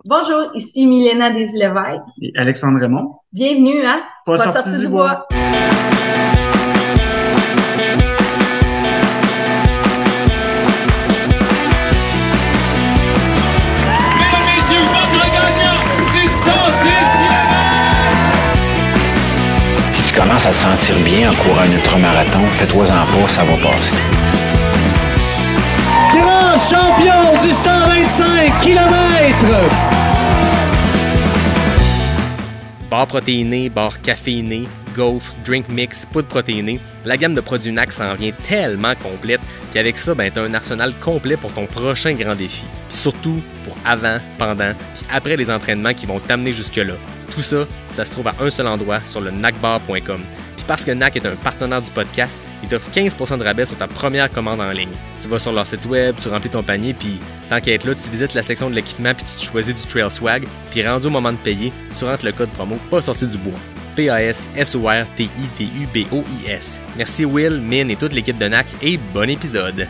Bonjour, ici Milena Desilevêques. Et Alexandre Raymond, Bienvenue à pas Pas sorti sorti du du bois. bois. Mesdames, messieurs, votre gagnant du 110 Si tu commences à te sentir bien en courant un ultramarathon, fais-toi-en pas, ça va passer. Grand champion du 125 km. Barres protéinées, barres caféinées, gaufres, drink mix, poudre protéinée, la gamme de produits NAC s'en vient tellement complète qu'avec ça, t'as un arsenal complet pour ton prochain grand défi. Puis surtout pour avant, pendant, puis après les entraînements qui vont t'amener jusque-là. Tout ça, ça se trouve à un seul endroit sur le nacbar.com. Puis parce que NAC est un partenaire du podcast, il t'offre 15% de rabais sur ta première commande en ligne. Tu vas sur leur site web, tu remplis ton panier, puis tant qu'à être là, tu visites la section de l'équipement puis tu te choisis du Trail Swag, puis rendu au moment de payer, tu rentres le code promo pas sorti du bois. PASSORTITUBOIS. Merci Will, Min et toute l'équipe de NAC et bon épisode.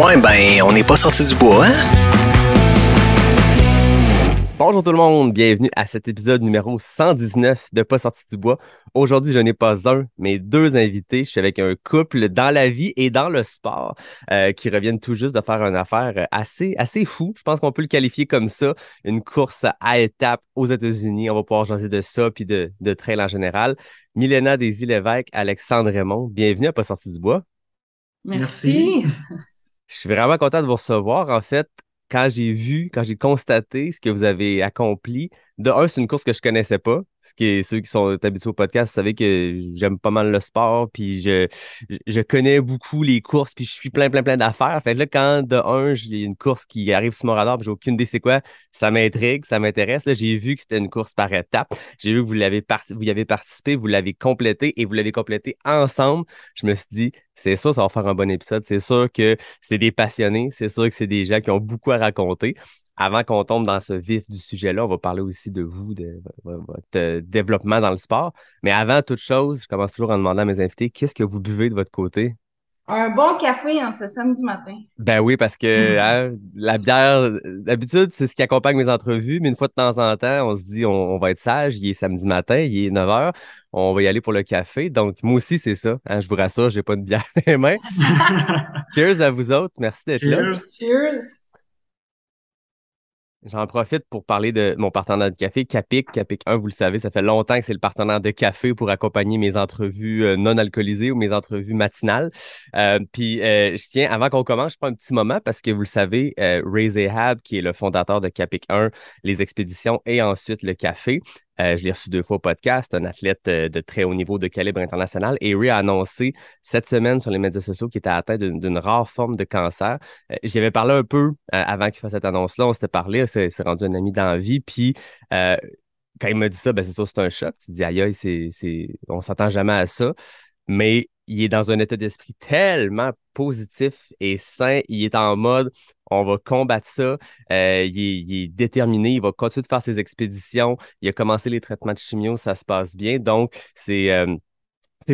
Ouais, on n'est pas sorti du bois, hein? Bonjour tout le monde, bienvenue à cet épisode numéro 119 de Pas sorti du bois. Aujourd'hui, je n'ai pas un, mais deux invités. Je suis avec un couple dans la vie et dans le sport qui reviennent tout juste de faire une affaire assez fou. Je pense qu'on peut le qualifier comme ça, une course à étapes aux États-Unis. On va pouvoir jaser de ça puis de trail en général. Milena Desilevêques, Alexandre Raymond, bienvenue à Pas sorti du bois. Merci. Je suis vraiment content de vous recevoir. En fait, quand j'ai constaté ce que vous avez accompli, de un, c'est une course que je connaissais pas. Ceux qui sont habitués au podcast, vous savez que j'aime pas mal le sport, puis je connais beaucoup les courses, puis je suis plein d'affaires. Fait que là, quand de un, j'ai une course qui arrive sur mon radar, puis j'ai aucune idée c'est quoi, ça m'intrigue, ça m'intéresse. Là, j'ai vu que c'était une course par étapes. J'ai vu que vous y avez participé, vous l'avez complété et vous l'avez complété ensemble. Je me suis dit, c'est sûr, ça va faire un bon épisode. C'est sûr que c'est des passionnés, c'est sûr que c'est des gens qui ont beaucoup à raconter. Avant qu'on tombe dans ce vif du sujet-là, on va parler aussi de vous, de votre développement dans le sport. Mais avant toute chose, je commence toujours en demandant à mes invités, qu'est-ce que vous buvez de votre côté? Un bon café en ce samedi matin. Ben oui, parce que la bière, d'habitude, c'est ce qui accompagne mes entrevues, mais une fois de temps en temps, on se dit on va être sage, il est samedi matin, il est 9 h, on va y aller pour le café. Donc, moi aussi, c'est ça. Je vous rassure, j'ai pas de bière dans les mains. Cheers à vous autres, merci d'être là. Cheers. Cheers. J'en profite pour parler de mon partenaire de café, Capic. Capic 1, vous le savez, ça fait longtemps que c'est le partenaire de café pour accompagner mes entrevues non alcoolisées ou mes entrevues matinales. Je tiens, avant qu'on commence, je prends un petit moment parce que vous le savez, Ray Zahab, qui est le fondateur de Capic 1, les expéditions et ensuite le café. Je l'ai reçu 2 fois au podcast, un athlète de très haut niveau de calibre international. Et Ray a annoncé cette semaine sur les médias sociaux qu'il était atteint d'une rare forme de cancer. J'y avais parlé un peu avant qu'il fasse cette annonce-là. On s'était parlé, c'est rendu un ami dans la vie. Puis quand il m'a dit ça, ben c'est sûr, c'est un choc. Tu te dis, aïe, aïe, on s'attend jamais à ça. Mais il est dans un état d'esprit tellement positif et sain. Il est en mode, on va combattre ça. Il est déterminé. Il va continuer de faire ses expéditions. Il a commencé les traitements de chimio. Ça se passe bien. Donc, c'est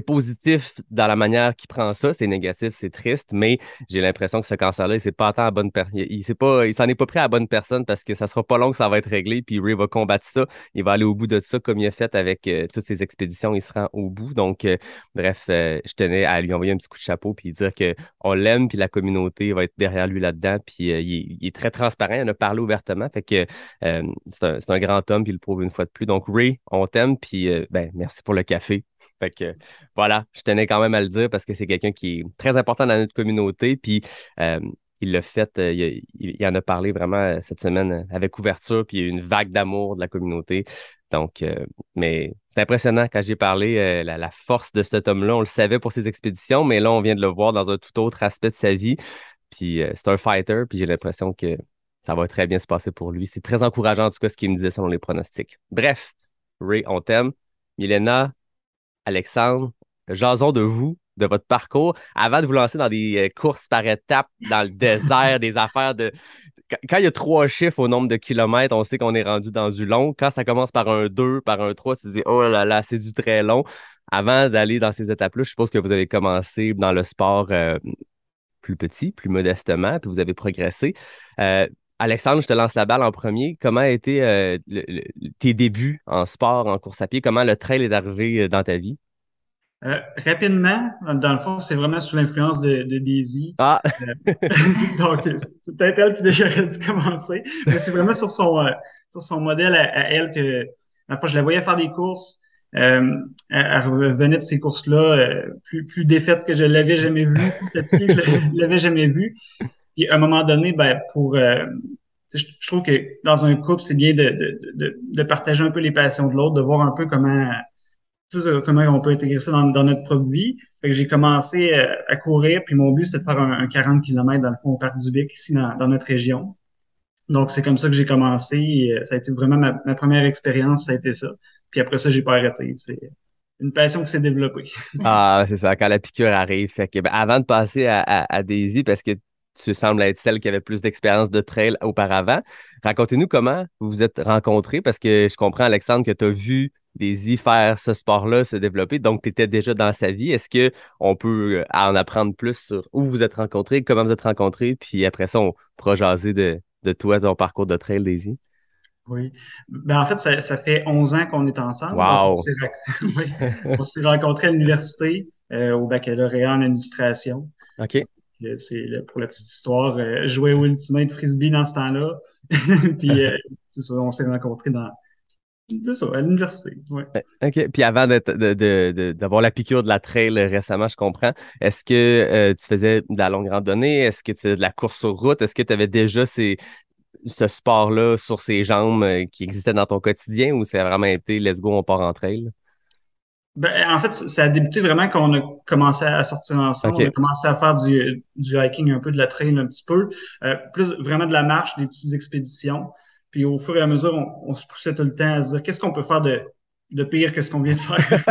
positif dans la manière qu'il prend ça, c'est négatif, c'est triste, mais j'ai l'impression que ce cancer-là, il s'est pas atteint à la bonne personne. Il s'en est pas pris à la bonne personne parce que ça sera pas long que ça va être réglé, puis Ray va combattre ça. Il va aller au bout de ça comme il a fait avec toutes ses expéditions, il se rend au bout. Donc, bref, je tenais à lui envoyer un petit coup de chapeau puis dire que on l'aime, puis la communauté va être derrière lui là-dedans, puis il est très transparent, il en a parlé ouvertement, fait que c'est un grand homme, puis il le prouve une fois de plus. Donc, Ray, on t'aime, puis merci pour le café. Fait que voilà, je tenais quand même à le dire parce que c'est quelqu'un qui est très important dans notre communauté. Puis il l'a fait, il en a parlé vraiment cette semaine avec ouverture, puis il y a eu une vague d'amour de la communauté. Donc, mais c'est impressionnant quand j'ai parlé, la force de cet homme-là. On le savait pour ses expéditions, mais là, on vient de le voir dans un tout autre aspect de sa vie. Puis c'est un fighter, puis j'ai l'impression que ça va très bien se passer pour lui. C'est très encourageant, en tout cas, ce qu'il me disait selon les pronostics. Bref, Ray, on t'aime. Milena, Alexandre, jason de vous, de votre parcours, avant de vous lancer dans des courses par étapes, dans le désert, des affaires de... Quand il y a 3 chiffres au nombre de kilomètres, on sait qu'on est rendu dans du long. Quand ça commence par un 2, par un 3, tu te dis, oh là là, c'est du très long. Avant d'aller dans ces étapes-là, je suppose que vous avez commencé dans le sport plus petit, plus modestement, puis vous avez progressé. Alexandre, je te lance la balle en premier. Comment a été tes débuts en sport, en course à pied? Comment le trail est arrivé dans ta vie? Rapidement, dans le fond, c'est vraiment sous l'influence de Daisy. Ah, Donc, c'est peut-être elle qui déjà aurait dû commencer. Mais c'est vraiment sur son modèle à elle que, la fois, je la voyais faire des courses. Elle revenait de ces courses-là plus défaite que je l'avais jamais vue, plus fatiguée que je l'avais jamais vue. Puis à un moment donné, ben je trouve que dans un couple, c'est bien de partager un peu les passions de l'autre, de voir un peu comment on peut intégrer ça dans notre propre vie. Fait que j'ai commencé à courir, puis mon but, c'est de faire un 40 km dans le fond au Parc du Bic, ici dans notre région. Donc, c'est comme ça que j'ai commencé. Et, ça a été vraiment ma première expérience, ça a été ça. Puis après ça, j'ai pas arrêté. C'est une passion qui s'est développée. ah, c'est ça, quand la piqûre arrive. Fait que, ben, avant de passer à Daisy, parce que tu sembles être celle qui avait plus d'expérience de trail auparavant, racontez-nous comment vous vous êtes rencontrés, parce que je comprends, Alexandre, que tu as vu Daisy faire ce sport-là se développer, donc tu étais déjà dans sa vie. Est-ce qu'on peut en apprendre plus sur où vous êtes rencontrés, comment vous êtes rencontrés, puis après ça, on pourra jaser de toi, ton parcours de trail, Daisy? Oui. Ben, en fait, ça fait 11 ans qu'on est ensemble. Donc, Wow! oui, on s'est rencontrés à l'université, au baccalauréat en administration. OK. Pour la petite histoire, je jouais au Ultimate Frisbee dans ce temps-là. Puis, c'est ça, on s'est rencontrés à l'université. Ouais. OK. Puis avant d'avoir la piqûre de la trail récemment, je comprends. Est-ce que tu faisais de la longue randonnée? Est-ce que tu faisais de la course sur route? Est-ce que tu avais déjà ce sport-là sur ses jambes qui existait dans ton quotidien ou ça a vraiment été let's go, on part en trail? Ben, en fait, ça a débuté vraiment quand on a commencé à sortir ensemble. OK. On a commencé à faire du hiking, un peu de la trail un petit peu, plus vraiment de la marche, des petites expéditions. Puis au fur et à mesure, on se poussait tout le temps à se dire qu'est-ce qu'on peut faire de pire que ce qu'on vient de faire.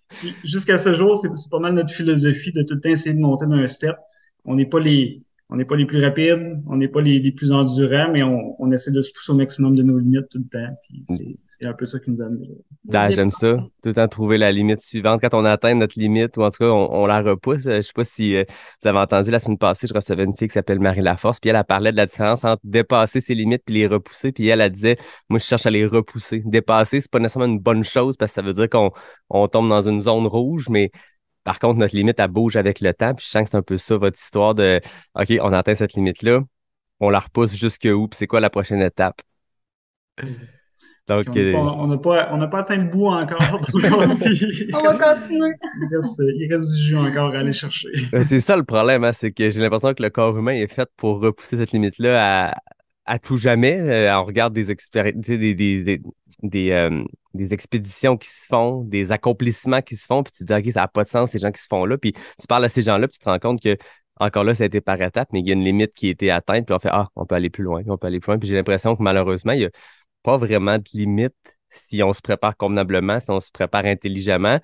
Puis, jusqu'à ce jour, c'est pas mal notre philosophie de tout le temps essayer de monter d'un step. On n'est pas on n'est pas les plus rapides, on n'est pas les plus endurants, mais on essaie de se pousser au maximum de nos limites tout le temps. Puis c'est un peu ça qui nous amène. Ah, j'aime ça. Tout le temps trouver la limite suivante. Quand on atteint notre limite, ou en tout cas, on la repousse. Je sais pas si vous avez entendu la semaine passée, je recevais une fille qui s'appelle Marie Laforce, puis elle parlait de la différence entre dépasser ses limites puis les repousser. Puis elle disait, moi, je cherche à les repousser. Dépasser, c'est pas nécessairement une bonne chose parce que ça veut dire qu'on tombe dans une zone rouge, mais par contre, notre limite, elle bouge avec le temps. Puis je sens que c'est un peu ça, votre histoire de, OK, on atteint cette limite-là, on la repousse jusque où, puis c'est quoi la prochaine étape? Donc, on n'a pas atteint le bout encore. Donc on se dit, On va continuer. il reste du jus encore à aller chercher. c'est ça le problème, hein, c'est que j'ai l'impression que le corps humain est fait pour repousser cette limite-là à tout jamais. On regarde des expéditions qui se font, des accomplissements qui se font, puis tu te dis, OK, ça n'a pas de sens, ces gens qui se font là. Puis tu parles à ces gens-là, puis tu te rends compte que encore là, ça a été par étapes, mais il y a une limite qui a été atteinte, puis on fait, on peut aller plus loin, puis on peut aller plus loin. Puis j'ai l'impression que malheureusement, il y a pas vraiment de limite si on se prépare convenablement, si on se prépare intelligemment.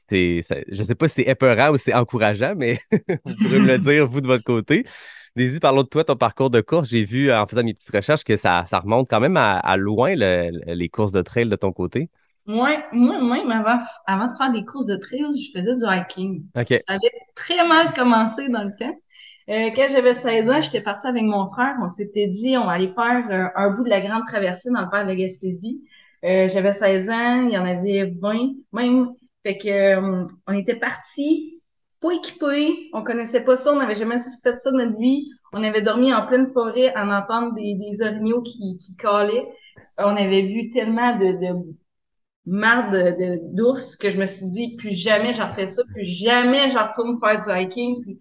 Je sais pas si c'est épeurant ou c'est encourageant, mais vous pourrez me le dire, vous, de votre côté. Daisy, parlons de toi, ton parcours de course. J'ai vu, en faisant mes petites recherches, que ça remonte quand même à loin, les courses de trail de ton côté. Moi-même, avant de faire des courses de trail, je faisais du hiking. OK. Ça avait très mal commencé dans le temps. Quand j'avais 16 ans, j'étais partie avec mon frère. On s'était dit, on va aller faire un bout de la grande traversée dans le parc de la Gaspésie. J'avais 16 ans, il y en avait 20 même. Fait que on était partis, pas équipés, on connaissait pas ça, on n'avait jamais fait ça de notre vie. On avait dormi en pleine forêt en entendant des orignaux qui calaient. On avait vu tellement de marre d'ours que je me suis dit, plus jamais j'en fais ça, plus jamais j'en retourne faire du hiking.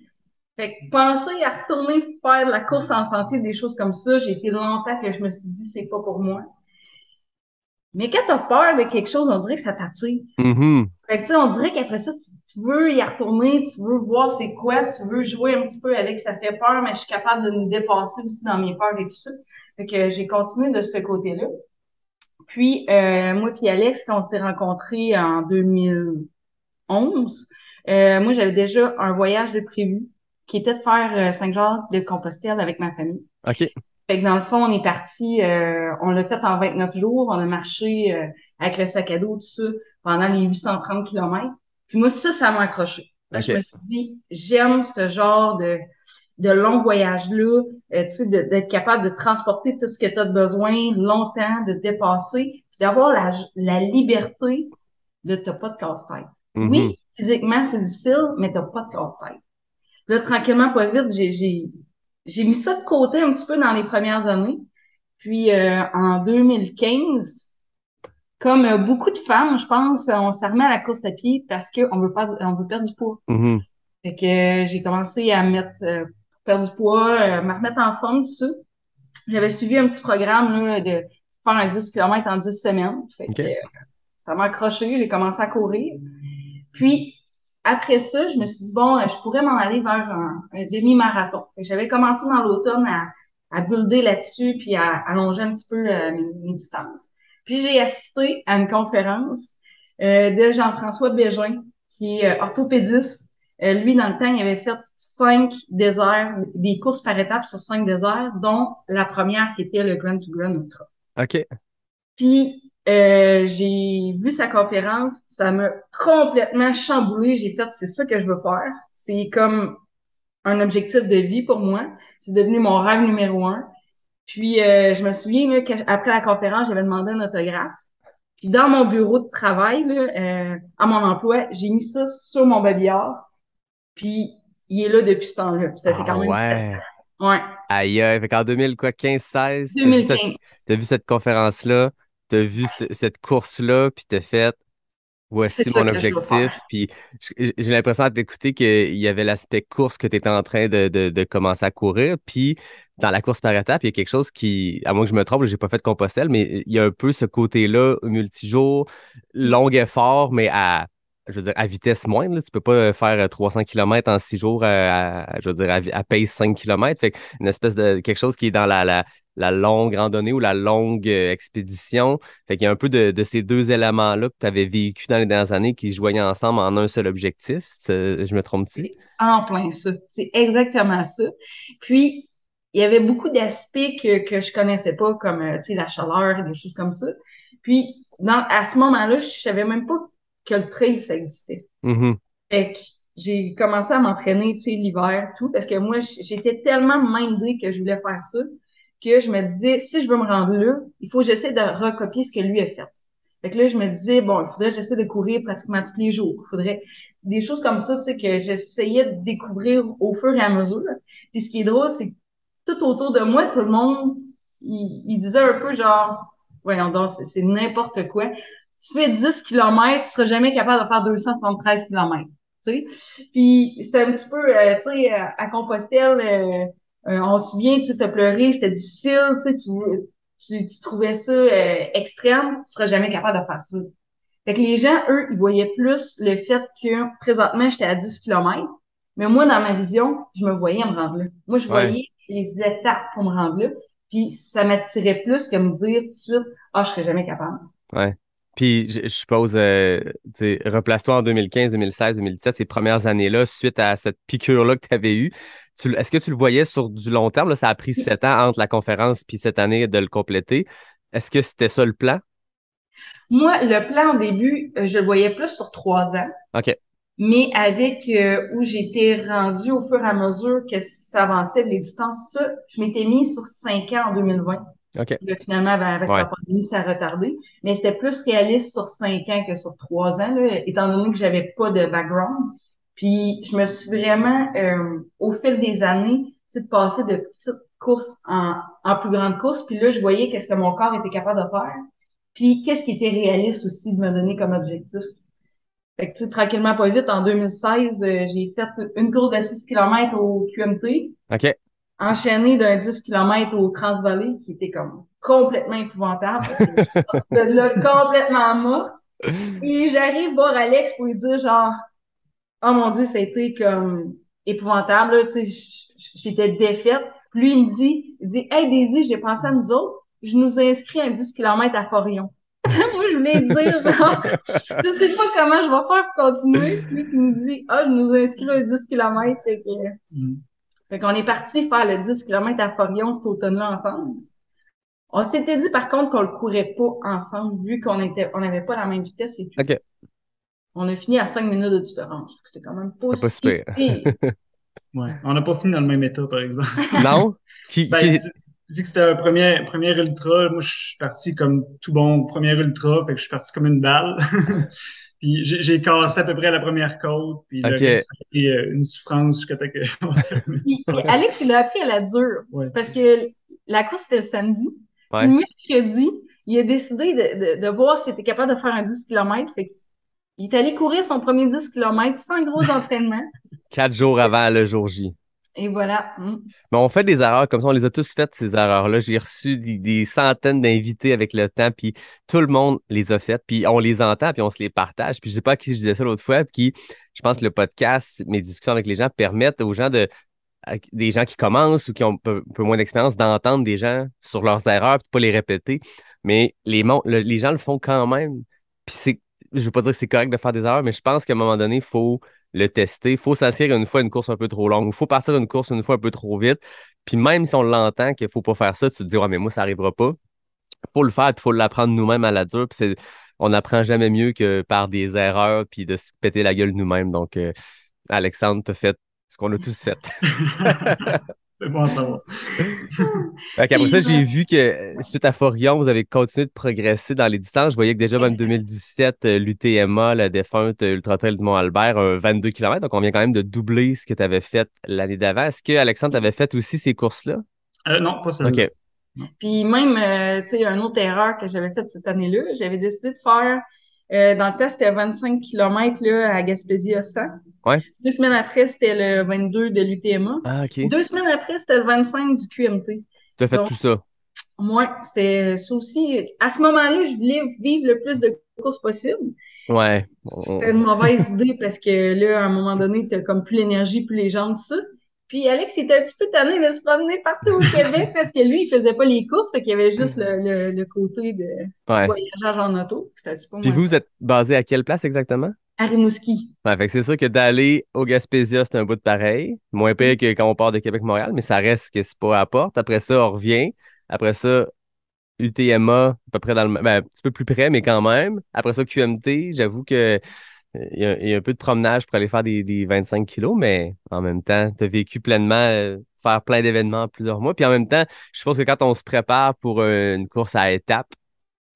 Fait que penser à retourner faire de la course en sentier, des choses comme ça, j'ai été longtemps que je me suis dit, c'est pas pour moi. Mais quand t'as peur de quelque chose, on dirait que ça t'attire. Mm-hmm. Fait que, tu sais, on dirait qu'après ça, tu veux y retourner, tu veux voir c'est quoi, tu veux jouer un petit peu avec, ça fait peur, mais je suis capable de me dépasser aussi dans mes peurs et tout ça. Fait que j'ai continué de ce côté-là. Puis, moi puis Alex, quand on s'est rencontrés en 2011, moi, j'avais déjà un voyage de prévu qui était de faire Saint-Jacques-de-Compostelle avec ma famille. OK. Fait que dans le fond, on est parti, on l'a fait en 29 jours, on a marché avec le sac à dos, tout ça, pendant les 830 kilomètres. Puis moi, ça m'a accroché. Là, OK. je me suis dit, j'aime ce genre de longs voyages-là, tu sais, d'être capable de transporter tout ce que tu as besoin longtemps, de te dépasser, puis d'avoir la liberté de t'as pas de casse-tête. Mhm. Oui, physiquement, c'est difficile, mais t'as pas de casse-tête. Là, tranquillement, pas vite, j'ai mis ça de côté un petit peu dans les premières années. Puis en 2015, comme beaucoup de femmes, je pense, on s'est remis à la course à pied parce on veut perdre du poids. Mhm. Fait que j'ai commencé à perdre du poids, me remettre en forme, tout ça. J'avais suivi un petit programme là, de faire un 10 km en 10 semaines. Fait que OK. ça m'a accroché, j'ai commencé à courir. Puis après ça, je me suis dit, bon, je pourrais m'en aller vers un demi-marathon. Fait que j'avais commencé dans l'automne à builder là-dessus, puis à allonger un petit peu mes distances. Puis j'ai assisté à une conférence de Jean-François Bégin, qui est orthopédiste. Lui, dans le temps, il avait fait 5 déserts, des courses par étapes sur 5 déserts, dont la première qui était le Grand to Grand Ultra. OK. Puis j'ai vu sa conférence, ça m'a complètement chamboulé. J'ai fait, c'est ça que je veux faire. C'est comme un objectif de vie pour moi. C'est devenu mon rêve numéro 1. Puis je me souviens là, qu'après la conférence, j'avais demandé un autographe. Puis dans mon bureau de travail, là, à mon emploi, j'ai mis ça sur mon babillard. Puis il est là depuis ce temps-là. Puis ça fait Ah quand même 7 ouais. ans. Ouais, Aïe, aïe. Fait qu'en 2015-16, 2015. t'as vu cette conférence-là, t'as vu cette course-là, puis t'as fait C'est voici ça mon que je veux faire. objectif. Puis j'ai l'impression à t'écouter qu'il y avait l'aspect course que tu étais en train de commencer à courir. Puis dans la course par étapes, il y a quelque chose qui, à moins que je me trompe, j'ai pas fait de Compostelle, mais il y a un peu ce côté-là, multijour, long effort, mais je veux dire, à vitesse moindre. Là. Tu peux pas faire 300 km en 6 jours je veux dire, à pace 5 km. Fait une espèce de quelque chose qui est dans la longue randonnée ou la longue expédition. Fait qu'il y a un peu de ces deux éléments-là que tu avais vécu dans les dernières années qui se joignaient ensemble en un seul objectif. Je me trompe-tu? C'est en plein ça. C'est exactement ça. Puis, il y avait beaucoup d'aspects que je connaissais pas, comme, tu sais, la chaleur et des choses comme ça. Puis, à ce moment-là, je savais même pas que le trail, ça existait. Mhm. Fait que j'ai commencé à m'entraîner, tu sais, l'hiver, tout, parce que moi, j'étais tellement mindée que je voulais faire ça, que je me disais, si je veux me rendre là, il faut que j'essaie de recopier ce que lui a fait. Fait que là, je me disais, bon, il faudrait que j'essaie de courir pratiquement tous les jours. Il faudrait des choses comme ça, tu sais, que j'essayais de découvrir au fur et à mesure. Puis ce qui est drôle, c'est que tout autour de moi, tout le monde, il disait un peu genre, voyons donc, c'est n'importe quoi. Tu fais 10 kilomètres, tu seras jamais capable de faire 273 kilomètres. Tu sais. Puis c'était un petit peu, tu sais, à Compostelle, on se souvient, tu as pleuré, c'était difficile, tu sais, tu trouvais ça extrême, tu seras jamais capable de faire ça. Fait que les gens, eux, ils voyaient plus le fait que présentement, j'étais à 10 kilomètres, mais moi, dans ma vision, je me voyais me rendre là. Moi, je Ouais, voyais les étapes pour me rendre là, puis ça m'attirait plus que me dire tout de suite, ah, je serais jamais capable. ouais. Puis je suppose, tu sais, replace-toi en 2015, 2016, 2017, ces premières années-là, suite à cette piqûre-là que tu avais eue. Est-ce que tu le voyais sur du long terme? Là, ça a pris 7 ans entre la conférence puis cette année de le compléter. Est-ce que c'était ça le plan? Moi, le plan au début, je le voyais plus sur 3 ans. OK. Mais avec où j'étais rendue au fur et à mesure que ça avançait les distances, ça, je m'étais mis sur 5 ans en 2020. OK. Là, finalement, avec Ouais. la pandémie, ça a retardé. Mais c'était plus réaliste sur 5 ans que sur 3 ans, là, étant donné que j'avais pas de background. Puis je me suis vraiment, au fil des années, tu sais, de passer de petites courses en plus grandes courses. Puis là, je voyais qu'est-ce que mon corps était capable de faire. Puis qu'est-ce qui était réaliste aussi de me donner comme objectif. Fait que, tu sais, tranquillement, pas vite, en 2016, j'ai fait une course de 6 kilomètres au QMT, OK. enchaînée d'un 10 kilomètres au Transvalley, qui était comme complètement épouvantable, parce que je sortais de là complètement mort. Et j'arrive voir Alex pour lui dire, genre, oh mon Dieu, ça a été comme épouvantable, là, tu sais, j'étais défaite. Puis lui, il dit, hey Daisy, j'ai pensé à nous autres, je nous ai inscrit un 10 kilomètres à Forion. Moi, je voulais dire, genre, je sais pas comment je vais faire pour continuer. Puis lui qui nous dit, ah, je nous ai inscrit à 10 kilomètres. Fait qu'on est parti faire le 10 kilomètres à Forion cet automne-là ensemble. On s'était dit, par contre, qu'on le courait pas ensemble, vu on n'avait pas la même vitesse et tout. OK. On a fini à 5 minutes de différence. C'était quand même pas C'est pas si super. pire. Ouais. On n'a pas fini dans le même état, par exemple. Non? Ben, vu que c'était un premier ultra, moi, je suis parti comme tout bon premier ultra, fait que je suis parti comme une balle. Puis j'ai cassé à peu près la première côte, puis le OK. reste, ça a été une souffrance jusqu'à temps qu'on termine. Puis Alex, il l'a appris à la dure. Ouais. Parce que la course, c'était le samedi. Puis Ouais. le mercredi, il a décidé de voir s'il était capable de faire un 10 km. Fait qu'il est allé courir son premier 10 km sans gros entraînement. 4 jours avant le jour J. Et voilà. Mais on fait des erreurs comme ça, on les a tous faites, ces erreurs-là. J'ai reçu des centaines d'invités avec le temps, puis tout le monde les a faites, puis on les entend, puis on se les partage. Puis je sais pas à qui je disais ça l'autre fois, puis je pense que le podcast, mes discussions avec les gens permettent aux gens des gens qui commencent ou qui ont un peu moins d'expérience, d'entendre des gens sur leurs erreurs, puis de pas les répéter. Mais les gens le font quand même. Puis je veux pas dire que c'est correct de faire des erreurs, mais je pense qu'à un moment donné, il faut le tester. Il faut s'inscrire une fois une course un peu trop longue. Il faut partir une course une fois un peu trop vite. Puis même si on l'entend qu'il faut pas faire ça, tu te dis, ouais, mais moi, ça arrivera pas. Il faut le faire, puis il faut l'apprendre nous-mêmes à la dure. Puis on n'apprend jamais mieux que par des erreurs, puis de se péter la gueule nous-mêmes. Donc, Alexandre, tu as fait ce qu'on a tous fait. C'est bon à savoir. Après ça, j'ai vu que suite à Forion, vous avez continué de progresser dans les distances. Je voyais que déjà, même 2017, l'UTMA, la défunte Ultra Trail du Mont-Albert, un 22 km. Donc, on vient quand même de doubler ce que tu avais fait l'année d'avant. Est-ce que Alexandre t'avait fait aussi ces courses-là? Non, pas celle-là. OK. Puis même, tu sais, une autre erreur que j'avais faite cette année-là, j'avais décidé de faire, dans le test, c'était 25 km là, à Gaspésie à 100. Ouais. 2 semaines après, c'était le 22 de l'UTMA. Ah, OK. 2 semaines après, c'était le 25 du QMT. Tu as fait Donc, tout ça. moi, c'était ça aussi. À ce moment-là, je voulais vivre le plus de courses possible. Ouais. C'était une mauvaise idée parce que là, à un moment donné, t'as comme plus l'énergie, plus les jambes, tout ça. Puis Alex, il était un petit peu tanné de se promener partout au Québec parce que lui, il faisait pas les courses, fait qu'il y avait juste le côté de Ouais. voyageage en auto. C'était un petit peu Puis moins vous êtes basé à quelle place exactement? à Rimouski. Ouais, fait que c'est sûr que d'aller au Gaspésia, c'est un bout de pareil. Moins pire que quand on part de Québec-Montréal, mais ça reste que c'est pas à la porte. Après ça, on revient. Après ça, UTMA, à peu près un petit peu plus près, mais quand même. Après ça, QMT, j'avoue que il y a un peu de promenage pour aller faire des 25 kilos, mais en même temps, tu as vécu pleinement faire plein d'événements en plusieurs mois. Puis en même temps, je suppose que quand on se prépare pour une course à étapes,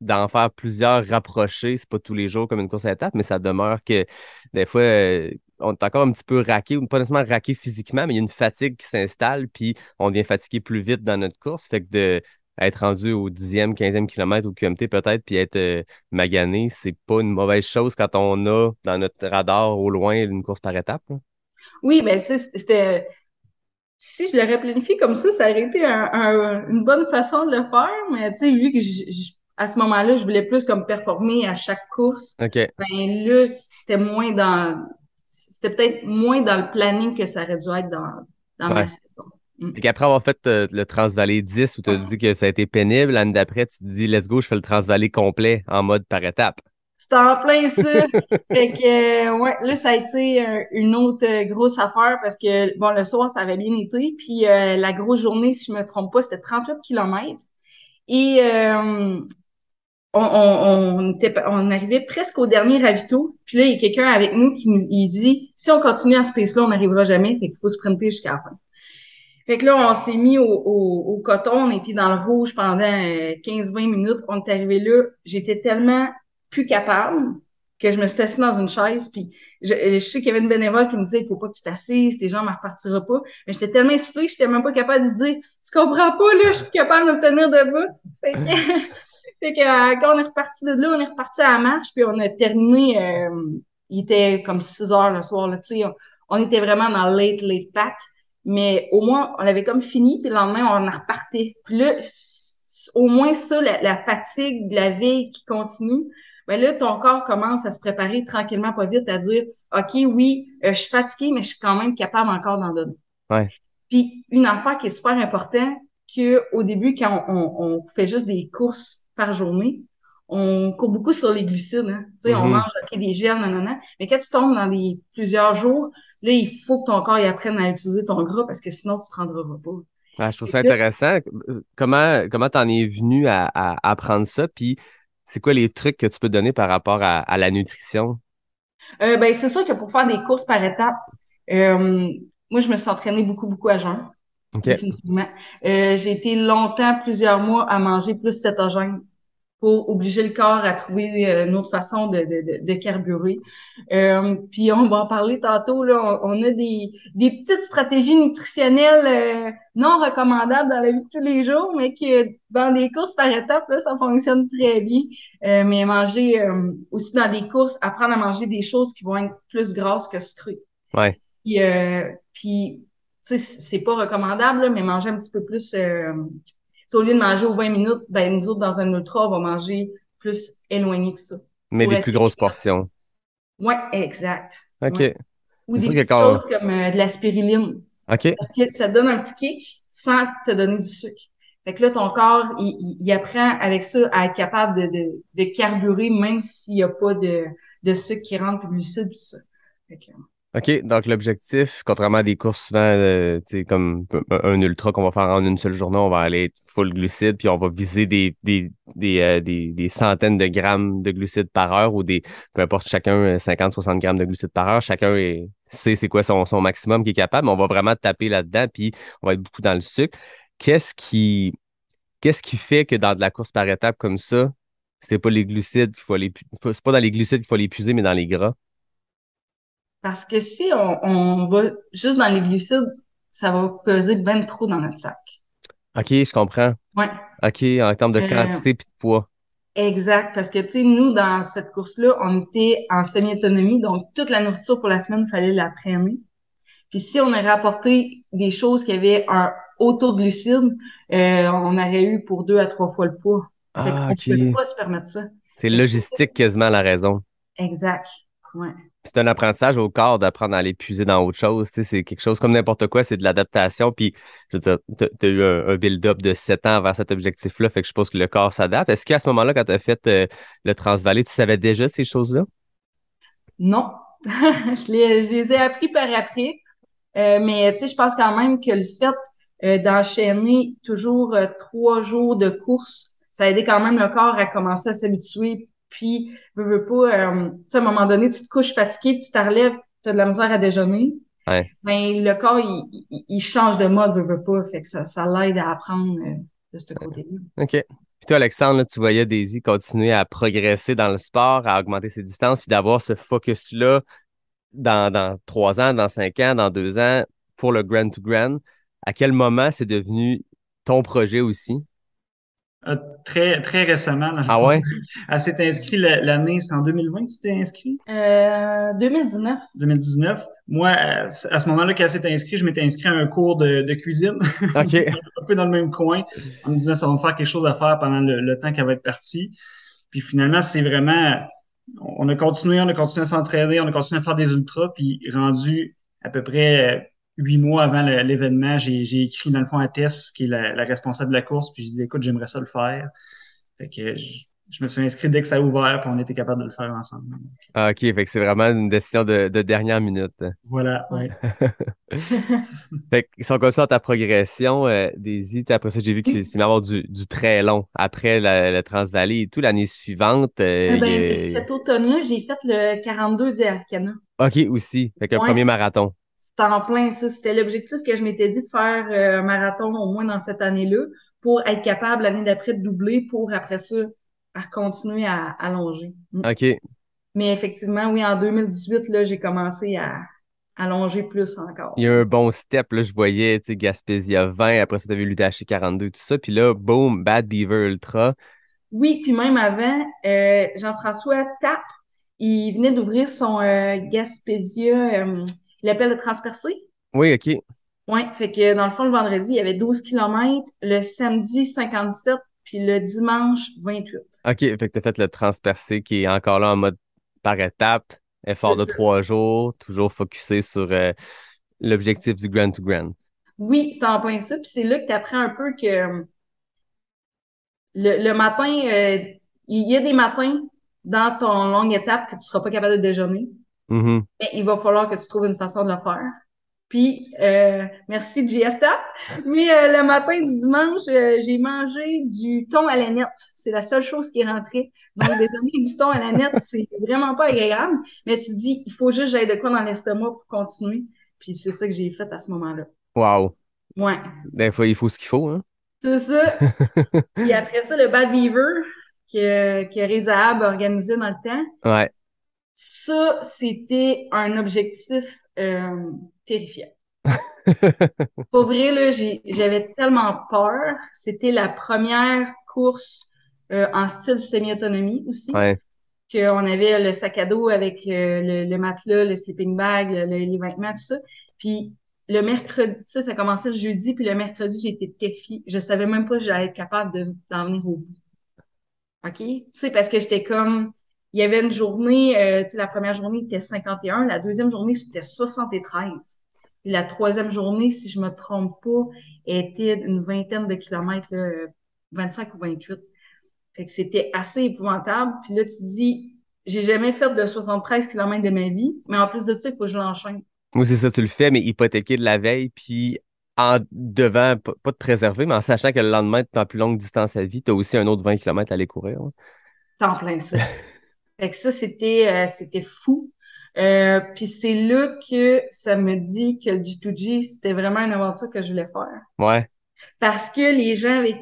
d'en faire plusieurs rapprochés, c'est pas tous les jours comme une course à étapes, mais ça demeure que des fois, on est encore un petit peu raqué, ou pas nécessairement raqué physiquement, mais il y a une fatigue qui s'installe, puis on devient fatigué plus vite dans notre course. Fait que être rendu au 10e, 15e kilomètre au QMT peut-être, puis être magané, c'est pas une mauvaise chose quand on a dans notre radar au loin une course par étape, là. Oui, ben c'était. Si je l'aurais planifié comme ça aurait été une bonne façon de le faire, mais tu sais, vu que à ce moment-là, je voulais plus comme performer à chaque course, OK. ben là, c'était peut-être moins dans le planning que ça aurait dû être dans ma Ouais. saison. Et qu'après avoir fait le Transvalley 10 où tu as dit que ça a été pénible, l'année d'après, tu te dis, let's go, je fais le Transvalley complet en mode par étape. C'était en plein ça. Fait que, ouais, là, ça a été une autre grosse affaire parce que, bon, le soir, ça avait bien été. Puis la grosse journée, si je me trompe pas, c'était 38 km. Et on arrivait presque au dernier ravito. Puis là, il y a quelqu'un avec nous il dit, si on continue à ce pace-là, on n'arrivera jamais. Fait qu'il faut sprinter jusqu'à la fin. Fait que là, on s'est mis au coton. On était dans le rouge pendant 15-20 minutes. On est arrivé là. J'étais tellement plus capable que je me suis assise dans une chaise. Puis je sais qu'il y avait une bénévole qui me disait, il faut pas que tu t'assises, tes jambes ne repartiront pas. Mais j'étais tellement essoufflée que j'étais même pas capable de dire, tu comprends pas, là, je suis capable de me tenir debout. Fait que, quand on est reparti de là, on est reparti à la marche, puis on a terminé, il était comme 6 heures le soir, là, tu sais, on était vraiment dans le late pack. Mais au moins, on avait comme fini, puis le lendemain, on en repartait. Puis là, au moins ça, la fatigue de la veille qui continue, ben là, ton corps commence à se préparer tranquillement, pas vite, à dire, OK, oui, je suis fatiguée, mais je suis quand même capable encore d'en donner. Ouais. Puis une affaire qui est super importante, qu'au début, quand on fait juste des courses par journée, on court beaucoup sur les glucides, hein. Tu sais, on mange, OK, des gels, nanana. Mais quand tu tombes dans plusieurs jours, là, il faut que ton corps y apprenne à utiliser ton gras parce que sinon, tu te rendras pas. Ah, je trouve ça intéressant. Comment t'en es venu à apprendre ça? Puis, c'est quoi les trucs que tu peux donner par rapport à la nutrition? Ben, c'est sûr que pour faire des courses par étapes, moi, je me suis entraînée beaucoup, beaucoup à jeun, OK. définitivement. J'ai été longtemps, plusieurs mois, à manger plus cétogène pour obliger le corps à trouver une autre façon de carburer. Puis on va en parler tantôt, là, on a des petites stratégies nutritionnelles non recommandables dans la vie de tous les jours, mais que dans des courses par étapes, là, ça fonctionne très bien. Mais manger aussi dans des courses, apprendre à manger des choses qui vont être plus grasses que sucrées. Ouais. Puis tu sais, c'est pas recommandable, là, mais manger un petit peu plus au lieu de manger aux 20 minutes, ben nous autres, dans un ultra, on va manger plus éloigné que ça. Mais Pour des plus essayer grosses portions. Ouais, exact. OK. Ouais. Ou C'est des sûr que petites quand... choses comme de la spiruline. OK. Parce que ça te donne un petit kick sans te donner du sucre. Fait que là, ton corps, il apprend avec ça à être capable de carburer même s'il n'y a pas de sucre qui rentre, puis de glucides, puis tout ça. Fait que, OK, donc l'objectif, contrairement à des courses souvent, tu sais, comme un ultra qu'on va faire en une seule journée, on va aller être full glucides, puis on va viser des centaines de grammes de glucides par heure ou peu importe, chacun 50-60 grammes de glucides par heure. Chacun sait c'est quoi son maximum qu'il est capable, mais on va vraiment taper là-dedans, puis on va être beaucoup dans le sucre. Qu'est-ce qui, qu'est-ce qui fait que dans de la course par étapes comme ça, c'est pas les glucides qu'il faut c'est pas dans les glucides qu'il faut les puiser, mais dans les gras? parce que si on va juste dans les glucides, ça va peser ben trop dans notre sac. OK, je comprends. Ouais. OK, en termes de Euh, quantité puis de poids. Exact, parce que tu sais, nous, dans cette course-là, on était en semi-autonomie, donc toute la nourriture pour la semaine, il fallait la traîner. Puis si on aurait apporté des choses qui avaient un haut taux de glucides, on aurait eu pour 2 à 3 fois le poids. Fait Ah, qu'on pouvait OK. pas se permettre ça. C'est Fait que c'est pour ça logistique quasiment la raison. exact. Ouais. C'est un apprentissage au corps d'apprendre à l'épuiser dans autre chose. Tu sais, c'est quelque chose comme n'importe quoi, c'est de l'adaptation. Puis, je veux dire, t'as eu un build-up de 7 ans vers cet objectif-là, fait que je suppose que le corps s'adapte. Est-ce qu'à ce moment-là, quand tu as fait le Transvalley, tu savais déjà ces choses-là? Non. Je les ai appris par après. Mais tu sais, je pense quand même que le fait d'enchaîner toujours 3 jours de course, ça a aidé quand même le corps à commencer à s'habituer. Puis, veux pas, tu sais, à un moment donné, tu te couches fatigué, puis tu te relèves, tu as de la misère à déjeuner. Ouais. Ben, le corps, il change de mode, veux pas. Fait que ça l'aide à apprendre de ce côté-là. OK. Puis toi, Alexandre, là, tu voyais Daisy continuer à progresser dans le sport, à augmenter ses distances, puis d'avoir ce focus-là dans 3 ans, dans 5 ans, dans 2 ans pour le Grand to Grand. À quel moment c'est devenu ton projet aussi? Très, très récemment, dans le Ah fond. ouais? Elle s'est inscrite l'année, c'est en 2020 que tu t'es inscrit? 2019. 2019. Moi, à ce moment-là qu'elle s'est inscrite, je m'étais inscrit à un cours de cuisine, OK. un peu dans le même coin, en me disant ça va me faire quelque chose à faire pendant le temps qu'elle va être partie. Puis finalement, c'est vraiment, on a continué à s'entraîner, on a continué à faire des ultras, puis rendu à peu près 8 mois avant l'événement, j'ai écrit dans le fond à Tess, qui est la responsable de la course, puis j'ai dit, écoute, j'aimerais ça le faire. Fait que je me suis inscrit dès que ça a ouvert, puis on était capable de le faire ensemble. Ah, OK, fait que c'est vraiment une décision de dernière minute. Voilà, ouais. Fait que si on continue dans ta progression, Daisy, après ça, j'ai vu que c'est même avoir du très long. Après le Transvalley et tout, l'année suivante, Ben, cet automne-là, j'ai fait le 42 et Arcana. OK, aussi. Fait qu'un Ouais, premier marathon. c'était en plein ça. C'était l'objectif que je m'étais dit de faire un marathon au moins dans cette année-là pour être capable l'année d'après de doubler pour après ça à continuer à allonger. OK. Mais effectivement, oui, en 2018, là, j'ai commencé à allonger plus Il y encore. a un bon step, là, je voyais, tu sais, Gaspésia 20, après ça, tu avais l'UTHC 42, tout ça. Puis là, boom, Bad Beaver Ultra. Oui, puis même avant, Jean-François Tapp, il venait d'ouvrir son Gaspésia, il appelle le transpercé. Oui, OK. Ouais, fait que dans le fond, le vendredi, il y avait 12 kilomètres, le samedi 57, puis le dimanche 28. OK, fait que tu as fait le transpercé qui est encore là en mode par étape, effort C'est de ça. 3 jours, toujours focusé sur l'objectif du Grand to Grand. Oui, c'est en plein ça, puis c'est là que tu apprends un peu que le matin, il y a des matins dans ton longue étape que tu seras pas capable de déjeuner, Mhm. mais il va falloir que tu trouves une façon de le faire. Puis, merci JF Tap. Mais le matin du dimanche, j'ai mangé du thon à la nette. C'est la seule chose qui est rentrée. Donc, déjeuner avec du thon à la nette, c'est vraiment pas agréable. Mais tu dis, il faut juste que j'aille de quoi dans l'estomac pour continuer. Puis c'est ça que j'ai fait à ce moment-là. Wow. Ouais. Des fois, il faut ce qu'il faut, hein? C'est ça. Puis après ça, le Bad Beaver que Rezahab organisait dans le temps, Ouais. ça, c'était un objectif terrifiant. Pour vrai, là, j'avais tellement peur. C'était la première course en style semi-autonomie aussi. Ouais. Qu'on avait le sac à dos avec le matelas, le sleeping bag, les vêtements, tout ça. Puis le mercredi, ça commençait le jeudi, puis le mercredi, j'étais terrifiée. Je savais même pas si j'allais être capable d'en venir au bout. OK? Tu sais, parce que j'étais comme... Il y avait une journée, tu sais, la première journée était 51, la deuxième journée, c'était 73. Puis la troisième journée, si je me trompe pas, était une vingtaine de kilomètres, là, 25 ou 28. Fait que c'était assez épouvantable. Puis là, tu te dis, j'ai jamais fait de 73 kilomètres de ma vie, mais en plus de ça, il faut que je l'enchaîne. Moi, c'est ça, tu le fais, mais hypothéqué de la veille, puis en devant, pas te préserver, mais en sachant que le lendemain, tu es en plus longue distance à vie, tu as aussi un autre 20 km à aller courir. Hein. C'est en plein ça. Fait que ça, c'était fou. Puis c'est là que ça me dit que le G2G, c'était vraiment une aventure que je voulais faire. Ouais. Parce que les gens avec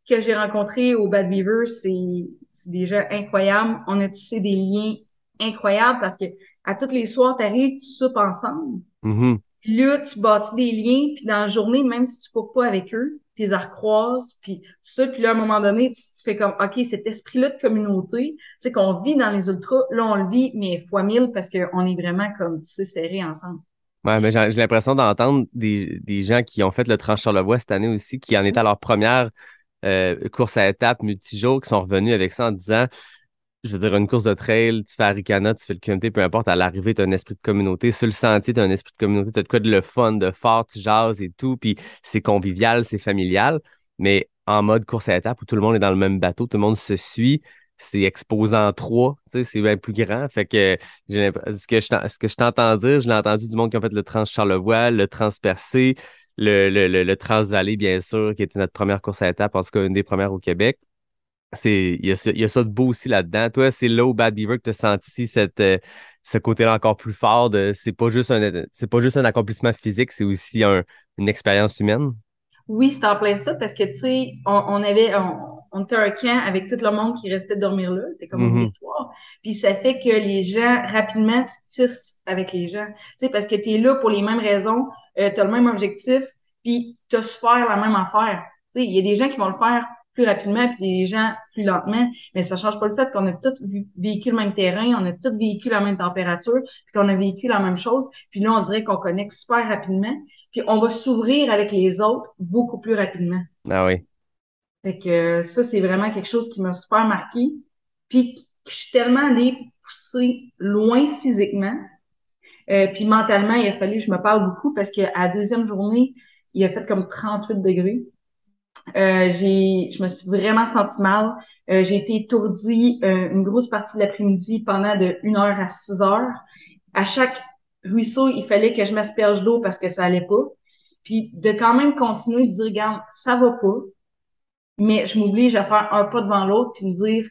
que j'ai rencontrés au Bad Beaver, c'est des gens incroyables. On a tissé des liens incroyables parce que à tous les soirs, t'arrives, tu soupes ensemble. Mm-hmm. Puis là, tu bâtis des liens, puis dans la journée, même si tu cours pas avec eux, tu les recroises, puis ça, puis là, à un moment donné, tu fais comme, OK, cet esprit-là de communauté, tu sais, qu'on vit dans les ultras, là, on le vit, mais fois mille, parce qu'on est vraiment comme, tu sais, serrés ensemble. Ouais, mais j'ai l'impression d'entendre des gens qui ont fait le Tranche-Charlevoix cette année aussi, qui en étaient à leur première course à étapes multijours, qui sont revenus avec ça en disant, je veux dire, une course de trail, tu fais Arikana, tu fais le QMT, peu importe, à l'arrivée, tu as un esprit de communauté. Sur le sentier, tu as un esprit de communauté, tu as de quoi de le fun, de fort, tu jases et tout, puis c'est convivial, c'est familial. Mais en mode course à étapes où tout le monde est dans le même bateau, tout le monde se suit, c'est exposant 3, tu sais, c'est bien plus grand. Fait que ce que je t'entends dire, je l'ai entendu du monde qui a fait le Trans-Charlevoix, le Transpercé, le Transvallée, bien sûr, qui était notre première course à étapes, en tout cas une des premières au Québec. Il y a ça de beau aussi là-dedans. Toi, c'est là au Bad Beaver que tu as senti ce côté-là encore plus fort de c'est pas juste un accomplissement physique, c'est aussi une expérience humaine. Oui, c'est en plein ça, parce que, tu sais, on était un camp avec tout le monde qui restait dormir là. C'était comme Mhm. obligatoire. Puis ça fait que les gens, rapidement, tu tisses avec les gens. Tu sais, parce que tu es là pour les mêmes raisons, tu as le même objectif, puis tu as su faire la même affaire. Tu sais, il y a des gens qui vont le faire plus rapidement, puis des gens plus lentement, mais ça change pas le fait qu'on a tous vécu le même terrain, on a tous vécu la même température, puis qu'on a vécu la même chose, puis là, on dirait qu'on connecte super rapidement, puis on va s'ouvrir avec les autres beaucoup plus rapidement. Ah oui. Fait que ça, c'est vraiment quelque chose qui m'a super marqué. Puis je suis tellement allée pousser loin physiquement. Puis mentalement, il a fallu que je me parle beaucoup parce qu'à la deuxième journée, il a fait comme 38 degrés. Je me suis vraiment sentie mal. J'ai été étourdie une grosse partie de l'après-midi pendant de 1 heure à 6 heures. À chaque ruisseau, il fallait que je m'asperge d'eau parce que ça allait pas. Puis de quand même continuer de dire, regarde, ça va pas, mais je m'oblige à faire un pas devant l'autre puis me dire,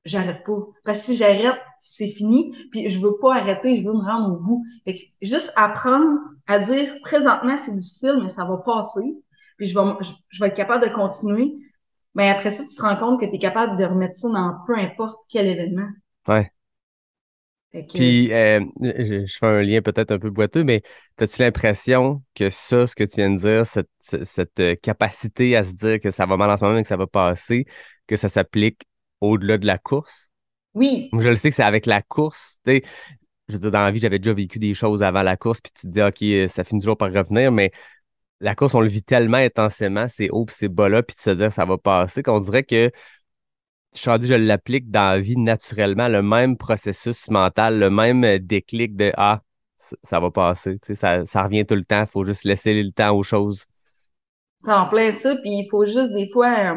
j'arrête pas. Parce que si j'arrête, c'est fini. Puis je veux pas arrêter, je veux me rendre au bout. Fait que juste apprendre à dire, présentement, c'est difficile, mais ça va passer. Puis je vais être capable de continuer. Mais après ça, tu te rends compte que tu es capable de remettre ça dans peu importe quel événement. Ouais. Fait que, Puis, je fais un lien peut-être un peu boiteux, mais as-tu l'impression que ça, ce que tu viens de dire, cette capacité à se dire que ça va mal en ce moment et que ça va passer, que ça s'applique au-delà de la course? oui, Moi, je le sais que c'est avec la course. Tu sais, je veux dire, dans la vie, j'avais déjà vécu des choses avant la course, puis tu te dis, OK, ça finit toujours par revenir, mais la course, on le vit tellement intensément, ces hauts puis ces bas-là, puis de se dire ça va passer, qu'on dirait que je l'applique dans la vie naturellement, le même processus mental, le même déclic de Ah, ça va passer. Tu sais, ça revient tout le temps, il faut juste laisser le temps aux choses. c'est en plein ça. Puis il faut juste des fois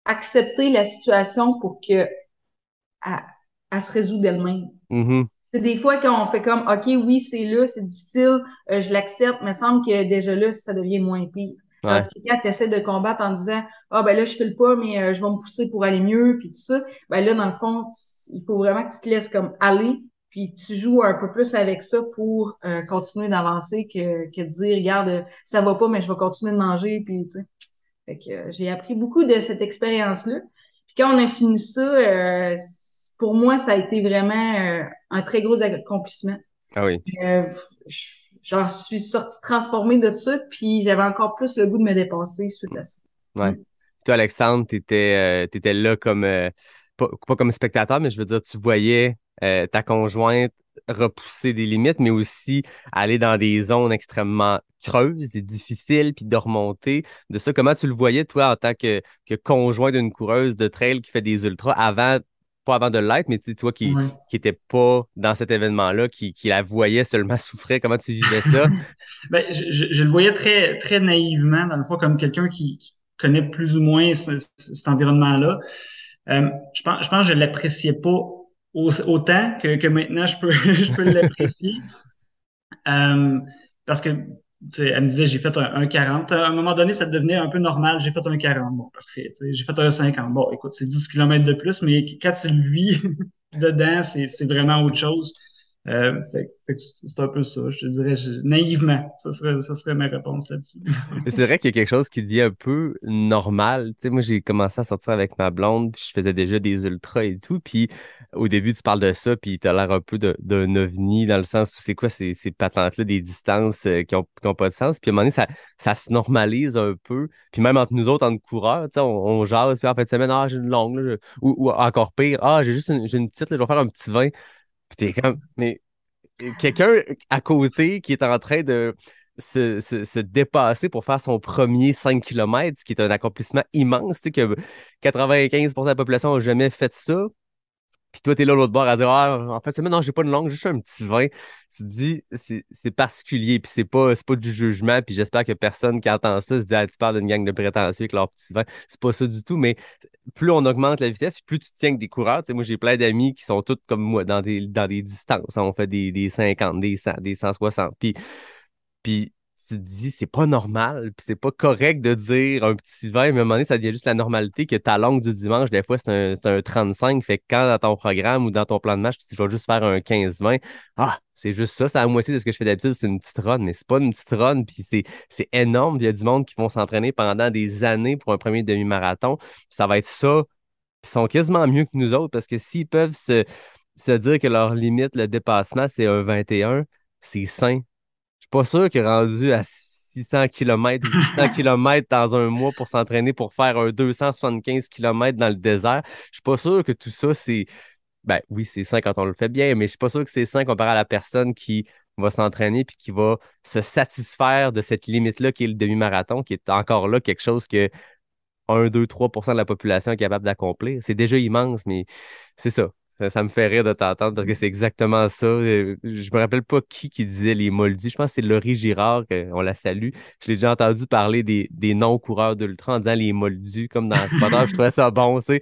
accepter la situation pour que elle se résout d'elle-même. Mhm. C'est des fois quand on fait comme, OK, oui, c'est là, c'est difficile, je l'accepte, mais il semble que déjà là, ça devient moins pire. Ouais, Tandis que quand tu essaies de combattre en disant, ah, ben là, je fais le pas, mais je vais me pousser pour aller mieux, puis tout ça, ben là, dans le fond, il faut vraiment que tu te laisses comme aller, puis tu joues un peu plus avec ça pour continuer d'avancer que de dire, regarde, ça va pas, mais je vais continuer de manger, puis tu sais. Fait que j'ai appris beaucoup de cette expérience-là. Puis quand on a fini ça, pour moi, ça a été vraiment un très gros accomplissement. Ah oui. J'en suis sortie transformée de ça, puis j'avais encore plus le goût de me dépasser suite à ça. Ouais. Toi, Alexandre, t'étais là comme pas comme spectateur, mais je veux dire, tu voyais ta conjointe repousser des limites, mais aussi aller dans des zones extrêmement creuses et difficiles, puis de remonter. De ça, comment tu le voyais, toi, en tant que conjoint d'une coureuse de trail qui fait des ultras pas avant de l'être, mais tu sais, toi qui était pas dans cet événement-là, qui la voyait seulement souffrir, comment tu vivais ça? Ben, je le voyais très, très naïvement, dans le fond, comme quelqu'un qui connaît plus ou moins cet environnement-là. Je pense que je l'appréciais pas autant que maintenant je peux l'apprécier. Parce que elle me disait, j'ai fait un 40. À un moment donné, ça devenait un peu normal. J'ai fait un 40. Bon, parfait. J'ai fait un 50. Bon, écoute, c'est 10 kilomètres de plus, mais quand tu le vis dedans, c'est vraiment autre chose. Fait que c'est un peu ça. Je te dirais naïvement. Ça serait ma réponse là-dessus. C'est vrai qu'il y a quelque chose qui devient un peu normal. Tu sais, moi, j'ai commencé à sortir avec ma blonde, puis je faisais déjà des ultras et tout. Puis au début, tu parles de ça, puis tu as l'air un peu d'un ovni dans le sens où c'est quoi ces patentes-là, des distances qui ont pas de sens. Puis à un moment donné, ça se normalise un peu. Puis même entre nous autres, entre coureurs, tu sais, on jase, puis en fin de semaine, j'ai une longue, là, ou encore pire, j'ai une petite, là, je vais faire un petit vin. Puis t'es comme, mais quelqu'un à côté qui est en train de se dépasser pour faire son premier 5 km, ce qui est un accomplissement immense, tu sais, que 95% de la population n'a jamais fait ça. Puis toi, t'es là l'autre bord à dire, en fait, non, j'ai pas une longue, juste un petit vin. Tu te dis, c'est particulier, puis c'est pas du jugement, puis j'espère que personne qui entend ça se dit, tu parles d'une gang de prétentieux avec leur petit vin. C'est pas ça du tout, mais plus on augmente la vitesse, plus tu tiens que des coureurs. Tu sais, moi, j'ai plein d'amis qui sont tous comme moi dans des distances. On fait des 50, des 100, des 160. Puis tu te dis, c'est pas normal, puis c'est pas correct de dire un petit 20, mais à un moment donné, ça devient juste la normalité que ta longue du dimanche, des fois, c'est un 35. Fait que quand dans ton programme ou dans ton plan de match, tu dis, je vais juste faire un 15-20, c'est juste ça, c'est à la moitié de ce que je fais d'habitude, c'est une petite run, mais c'est pas une petite run, puis c'est énorme. Il y a du monde qui vont s'entraîner pendant des années pour un premier demi-marathon. Ça va être ça. Ils sont quasiment mieux que nous autres parce que s'ils peuvent se dire que leur limite, le dépassement, c'est un 21, c'est sain. Je suis pas sûr que rendu à 600 km ou 800 km dans un mois pour s'entraîner pour faire un 275 km dans le désert, je suis pas sûr que tout ça, ben oui, c'est sain quand on le fait bien, mais je suis pas sûr que c'est sain comparé à la personne qui va s'entraîner puis qui va se satisfaire de cette limite-là qui est le demi-marathon, qui est encore là quelque chose que 1, 2, 3% de la population est capable d'accomplir. C'est déjà immense, mais c'est ça. Ça me fait rire de t'entendre parce que c'est exactement ça. Je me rappelle pas qui disait les moldus. Je pense que c'est Laurie Girard, on la salue. Je l'ai déjà entendu parler des non-coureurs d'ultra en disant les moldus, comme dans Harry Potter. Je trouvais ça bon, tu sais.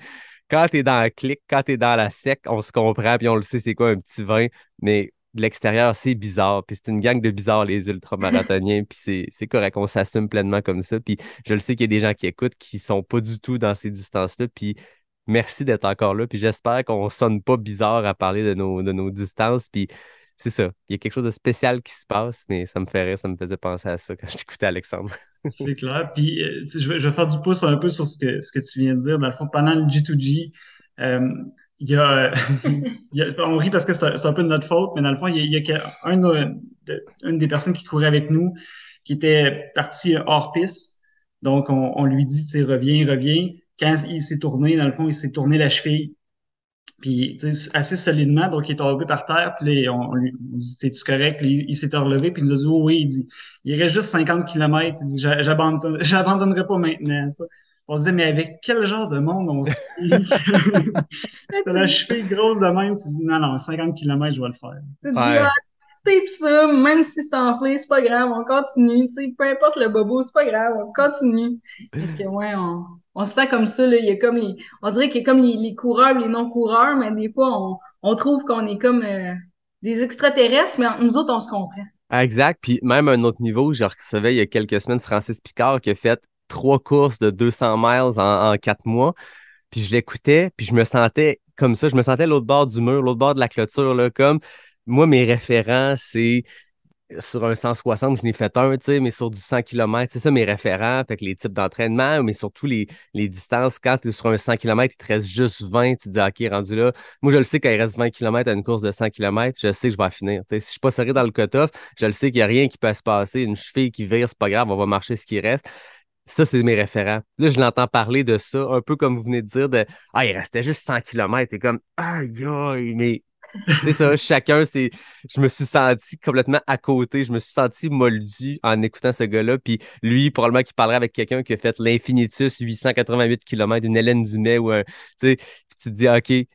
Quand t'es dans la clique, quand t'es dans la sec, on se comprend, puis on le sait c'est quoi un petit vin, mais de l'extérieur, c'est bizarre. Puis c'est une gang de bizarres, les ultramarathoniens, puis c'est correct, on s'assume pleinement comme ça. Puis je le sais qu'il y a des gens qui écoutent qui sont pas du tout dans ces distances-là, puis merci d'être encore là. Puis j'espère qu'on sonne pas bizarre à parler de nos distances. Puis c'est ça. Il y a quelque chose de spécial qui se passe, mais ça me fait rire, ça me faisait penser à ça quand je t'écoutais, Alexandre. C'est clair. Puis tu sais, je vais faire du pouce un peu sur ce que tu viens de dire. Dans le fond, pendant le G2G, il y a, on rit parce que c'est un peu de notre faute, mais dans le fond, il y a une des personnes qui courait avec nous qui était partie hors piste. Donc, on lui dit, tu sais, reviens. Quand il s'est tourné, dans le fond, il s'est tourné la cheville. Puis, tu sais, assez solidement, donc il est tombé par terre, puis là, on lui dit, t'es-tu correct? Puis, il s'est relevé, puis il nous a dit, oh oui, il dit, il reste juste 50 km, il dit, j'abandonnerai pas maintenant. Tu sais. On se disait, mais avec quel genre de monde on se dit? T'as la cheville grosse de même, tu dis, non, 50 km, je vais le faire. Tu te dis, tape ça, même si c'est enflé, c'est pas grave, on continue, tu sais, peu importe le bobo, c'est pas grave, on continue. Fait que, ouais, on se sent comme ça, là, il y a comme on dirait qu'il y a comme les coureurs, les non-coureurs, mais des fois, on trouve qu'on est comme des extraterrestres, mais entre nous autres, on se comprend. Exact. Puis même à un autre niveau, je recevais il y a quelques semaines Francis Picard qui a fait 3 courses de 200 miles en 4 mois. Puis je l'écoutais, puis je me sentais comme ça. Je me sentais l'autre bord du mur, l'autre bord de la clôture, là, comme moi, mes référents, c'est sur un 160, je n'ai fait un, tu sais, mais sur du 100 km, c'est ça mes référents, fait que les types d'entraînement, mais surtout les distances. Quand tu es sur un 100 km, il te reste juste 20, tu te dis, OK, rendu là. Moi, je le sais, quand il reste 20 km à une course de 100 km, je sais que je vais finir. Tu sais, si je suis pas serré dans le cut-off, je le sais qu'il n'y a rien qui peut se passer. Une cheville qui vire, c'est pas grave, on va marcher ce qui reste. Ça, c'est mes référents. Là, je l'entends parler de ça, un peu comme vous venez de dire, de Ah, il restait juste 100 km. Et comme aïe, aïe, mais c'est ça, chacun, c'est. Je me suis senti complètement à côté. Je me suis senti moldu en écoutant ce gars-là. Puis lui, probablement qu'il parlerait avec quelqu'un qui a fait l'Infinitus 888 km, une Hélène Dumais ou un. Tu sais, puis tu te dis, OK,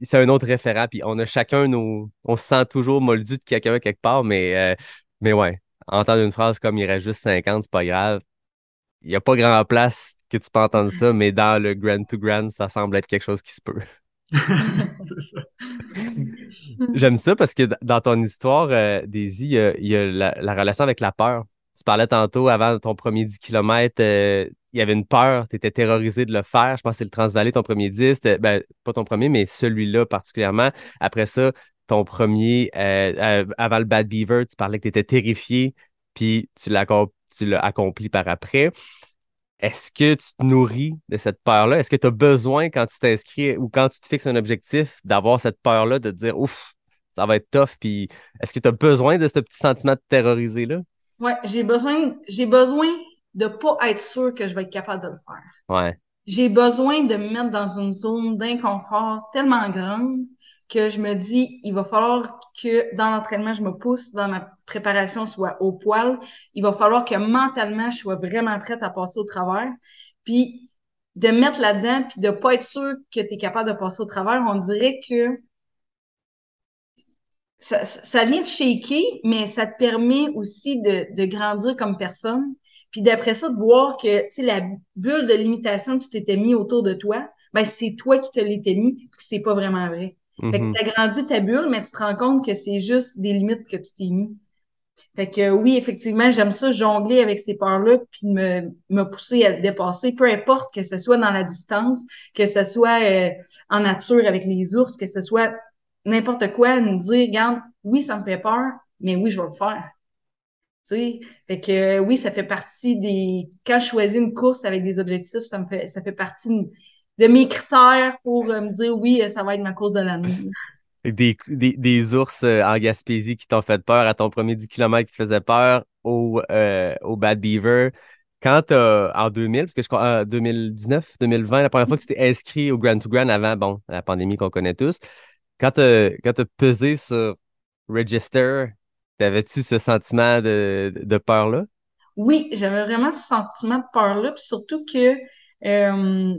c'est un autre référent. Puis on a chacun nos. On se sent toujours moldu de quelqu'un quelque part, mais ouais. Entendre une phrase comme il reste juste 50, c'est pas grave. Il n'y a pas grand place que tu peux entendre ça, mais dans le Grand to Grand, ça semble être quelque chose qui se peut. C'est ça. J'aime ça parce que dans ton histoire, Daisy, il y a la relation avec la peur. Tu parlais tantôt, avant ton premier 10 km, il y avait une peur, tu étais terrorisé de le faire. Je pense que c'est le Transvalley, ton premier 10. Ben, pas ton premier, mais celui-là particulièrement. Après ça, ton premier, avant le Bad Beaver, tu parlais que tu étais terrifié, puis tu l'as accompli par après. Est-ce que tu te nourris de cette peur-là? Est-ce que tu as besoin, quand tu t'inscris ou quand tu te fixes un objectif, d'avoir cette peur-là, de te dire, ouf, ça va être tough, puis est-ce que tu as besoin de ce petit sentiment de terroriser-là? Ouais, j'ai besoin de pas être sûr que je vais être capable de le faire. Ouais. J'ai besoin de me mettre dans une zone d'inconfort tellement grande que je me dis, il va falloir que dans l'entraînement, je me pousse, dans ma préparation soit au poil. Il va falloir que mentalement, je sois vraiment prête à passer au travers. Puis de me mettre là-dedans, puis de pas être sûr que tu es capable de passer au travers, on dirait que ça vient te shaker, mais ça te permet aussi de grandir comme personne. Puis d'après ça, de voir que, tu sais, la bulle de limitation que tu t'étais mis autour de toi, ben, c'est toi qui te l'étais mis, puis que c'est pas vraiment vrai. Fait que Mhm. t'as grandi ta bulle, mais tu te rends compte que c'est juste des limites que tu t'es mis. Fait que oui, effectivement, j'aime ça jongler avec ces peurs-là, puis me pousser à le dépasser, peu importe que ce soit dans la distance, que ce soit en nature avec les ours, que ce soit n'importe quoi, nous dire, regarde, oui, ça me fait peur, mais oui, je vais le faire. Tu sais, fait que oui, ça fait partie des. Quand je choisis une course avec des objectifs, ça fait partie de mes critères pour me dire oui, ça va être ma course de l'année. Des ours en Gaspésie qui t'ont fait peur à ton premier 10 km qui te faisait peur au Bad Beaver. Quand en 2000, parce que je crois 2019, 2020, la première fois que tu t'es inscrit au Grand to Grand avant, bon, la pandémie qu'on connaît tous, quand t'as pesé sur Register, t'avais-tu ce sentiment de peur-là? Oui, j'avais vraiment ce sentiment de peur-là, puis surtout que euh,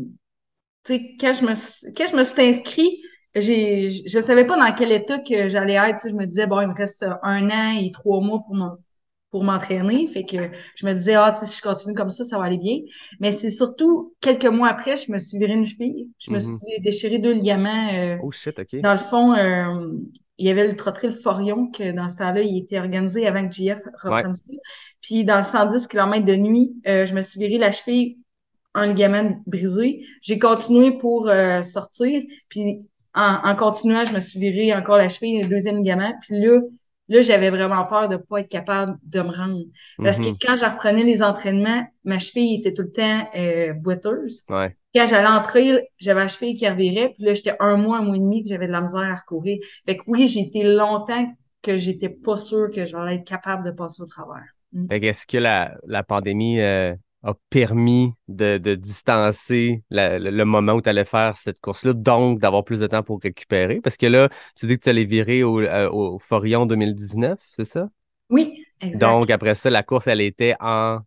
tu sais, quand je me suis inscrit, je savais pas dans quel état que j'allais être. Tu sais, je me disais, bon, il me reste 1 an et 3 mois pour m'entraîner. Fait que je me disais, ah, tu sais, si je continue comme ça va aller bien. Mais c'est surtout quelques mois après, je me suis viré une cheville. Je me Mhm. suis déchiré 2 ligaments. Oh shit, OK. Dans le fond, il y avait l'Ultra Trail Forion, que dans ce temps-là, il était organisé avant que JF Ouais. reprenne ça. Puis dans le 110 km de nuit, je me suis viré la cheville, un ligament brisé. J'ai continué pour sortir, puis en continuant, je me suis viré encore la cheville, le deuxième ligament. Puis là, j'avais vraiment peur de pas être capable de me rendre. Parce que Mhm. quand je reprenais les entraînements, ma cheville était tout le temps boiteuse. Ouais. Quand j'allais en trail, j'avais la cheville qui revirait, puis là, j'étais 1 mois et demi que j'avais de la misère à recourir. Fait que oui, j'ai été longtemps que j'étais pas sûre que j'allais être capable de passer au travers. Mm. Fait que est-ce que la pandémie a permis de distancer le moment où tu allais faire cette course-là, donc d'avoir plus de temps pour récupérer? Parce que là, tu dis que tu allais virer au Forillon 2019, c'est ça? Oui, exact. Donc, après ça, la course, elle était en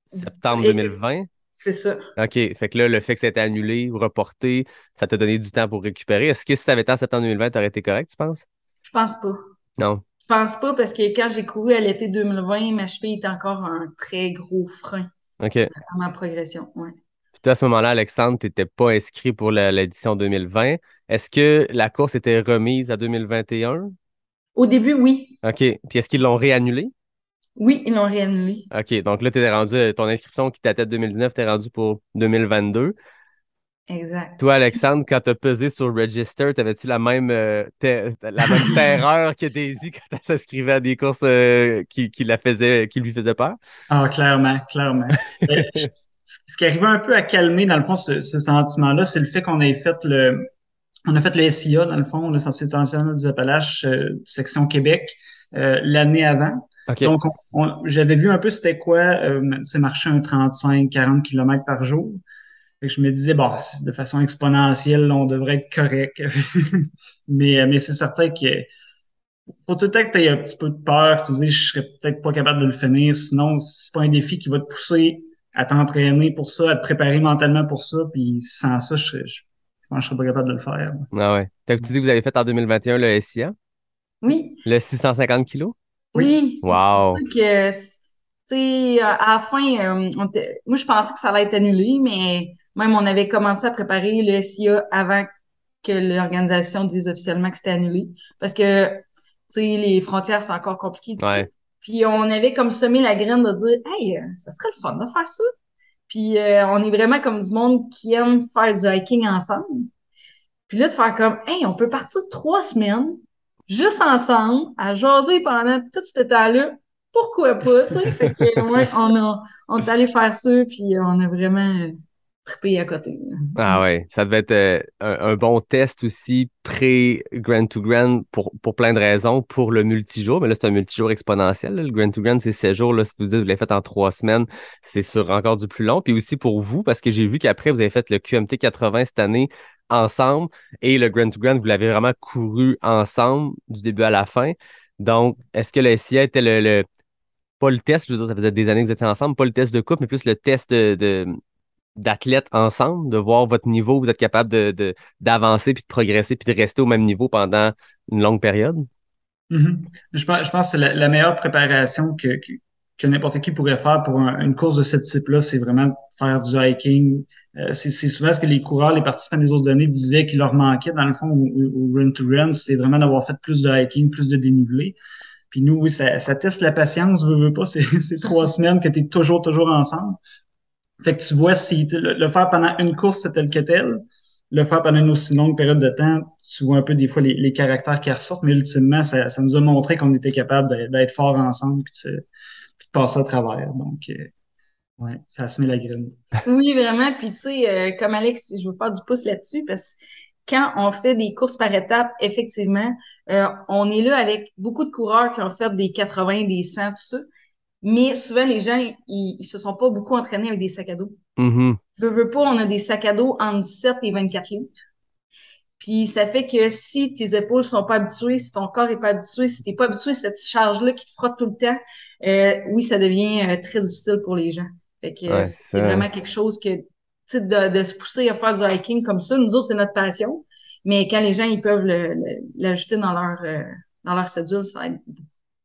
septembre Et 2020. c'est ça. OK. Fait que là, le fait que ça a été annulé ou reporté, ça t'a donné du temps pour récupérer. Est-ce que si ça avait été en septembre 2020, t'aurais été correct, tu penses? Je pense pas. Non. Je pense pas parce que quand j'ai couru à l'été 2020, ma cheville était encore un très gros frein OK. à ma progression. Ouais. Puis toi, à ce moment-là, Alexandre, tu n'étais pas inscrit pour l'édition 2020. Est-ce que la course était remise à 2021? Au début, oui. OK. Puis est-ce qu'ils l'ont réannulé? Oui, ils l'ont réannulé. OK. Donc là, tu étais rendu, ton inscription qui datait de 2019, t'es rendu pour 2022. Exact. Toi, Alexandre, quand tu as pesé sur Register, t'avais-tu la même terreur que Daisy quand elle s'inscrivait à des courses qui lui faisaient peur? Ah, clairement, clairement. Euh, je- Ce qui arrivait un peu à calmer, dans le fond, ce sentiment-là, c'est le fait on a fait le SIA, dans le fond, le Sentier international des Appalaches, section Québec, l'année avant. OK. Donc, j'avais vu un peu c'était quoi, marcher un 35-40 km par jour. Fait que je me disais, bon, de façon exponentielle, on devrait être correct. Mais c'est certain que faut tout le temps que tu aies un petit peu de peur, que tu dis, je serais peut-être pas capable de le finir. Sinon, c'est pas un défi qui va te pousser à t'entraîner pour ça, à te préparer mentalement pour ça. Puis sans ça, je pense que je serais pas capable de le faire. Ah ouais. Tu dis que vous avez fait en 2021 le SIA, Oui, le 650 kilos? Oui. oui. Puis c'est pour ça Wow. que, tu sais, à la fin, moi, je pensais que ça allait être annulé, mais même on avait commencé à préparer le SIA avant que l'organisation dise officiellement que c'était annulé. Parce que, tu sais, les frontières, c'est encore compliqué, tout ça. Ouais. Puis on avait comme semé la graine de dire, hey, ça serait le fun de faire ça. Puis on est vraiment comme du monde qui aime faire du hiking ensemble. Puis là, de faire comme, hey, on peut partir 3 semaines, juste ensemble, à jaser pendant tout ce temps-là. Pourquoi pas, tu sais? Fait que, ouais, on est allé faire ça, puis on a vraiment trippé à côté. Ah ouais, ça devait être un bon test aussi pré-Grand to Grand pour plein de raisons, pour le multijour, mais là c'est un multijour exponentiel, là. Le Grand to Grand c'est 7 jours, là, si vous dites que vous l'avez fait en 3 semaines, c'est sur encore du plus long, puis aussi pour vous, parce que j'ai vu qu'après vous avez fait le QMT 80 cette année ensemble, et le Grand to Grand, vous l'avez vraiment couru ensemble du début à la fin. Donc, est-ce que le SIA était pas le test, je veux dire, ça faisait des années que vous étiez ensemble, pas le test de couple, mais plus le test d'athlètes ensemble, de voir votre niveau, vous êtes capable d'avancer, puis de progresser, puis de rester au même niveau pendant une longue période? Mhm. Je pense que c'est la meilleure préparation que n'importe qui pourrait faire pour une course de ce type-là, c'est vraiment faire du hiking. C'est souvent ce que les coureurs, les participants des autres années disaient qu'il leur manquait, dans le fond, au run to run, c'est vraiment d'avoir fait plus de hiking, plus de dénivelé. Puis nous, oui, ça teste la patience, veux pas, c'est 3 semaines que tu es toujours ensemble. Fait que tu vois si le faire pendant une course, c'est tel que tel. Le faire pendant une aussi longue période de temps, tu vois un peu des fois les caractères qui ressortent, mais ultimement, ça nous a montré qu'on était capable d'être forts ensemble puis de passer à travers. Donc, ouais, ça se met la graine. Oui, vraiment. Puis, tu sais, comme Alex, je veux faire du pouce là-dessus parce que quand on fait des courses par étapes, effectivement, on est là avec beaucoup de coureurs qui ont fait des 80, des 100, tout ça. Mais souvent, les gens, ils se sont pas beaucoup entraînés avec des sacs à dos. Mhm. Veux pas, on a des sacs à dos entre 17 et 24 livres. Puis ça fait que si tes épaules sont pas habituées, si ton corps est pas habitué, si t'es pas habitué à cette charge-là qui te frotte tout le temps, oui, ça devient très difficile pour les gens. Fait que Ouais, c'est c'est ça. vraiment quelque chose que, tu sais, de se pousser à faire du hiking comme ça, nous autres, c'est notre passion. Mais quand les gens, ils peuvent l'ajouter dans leur cédule, ça aide.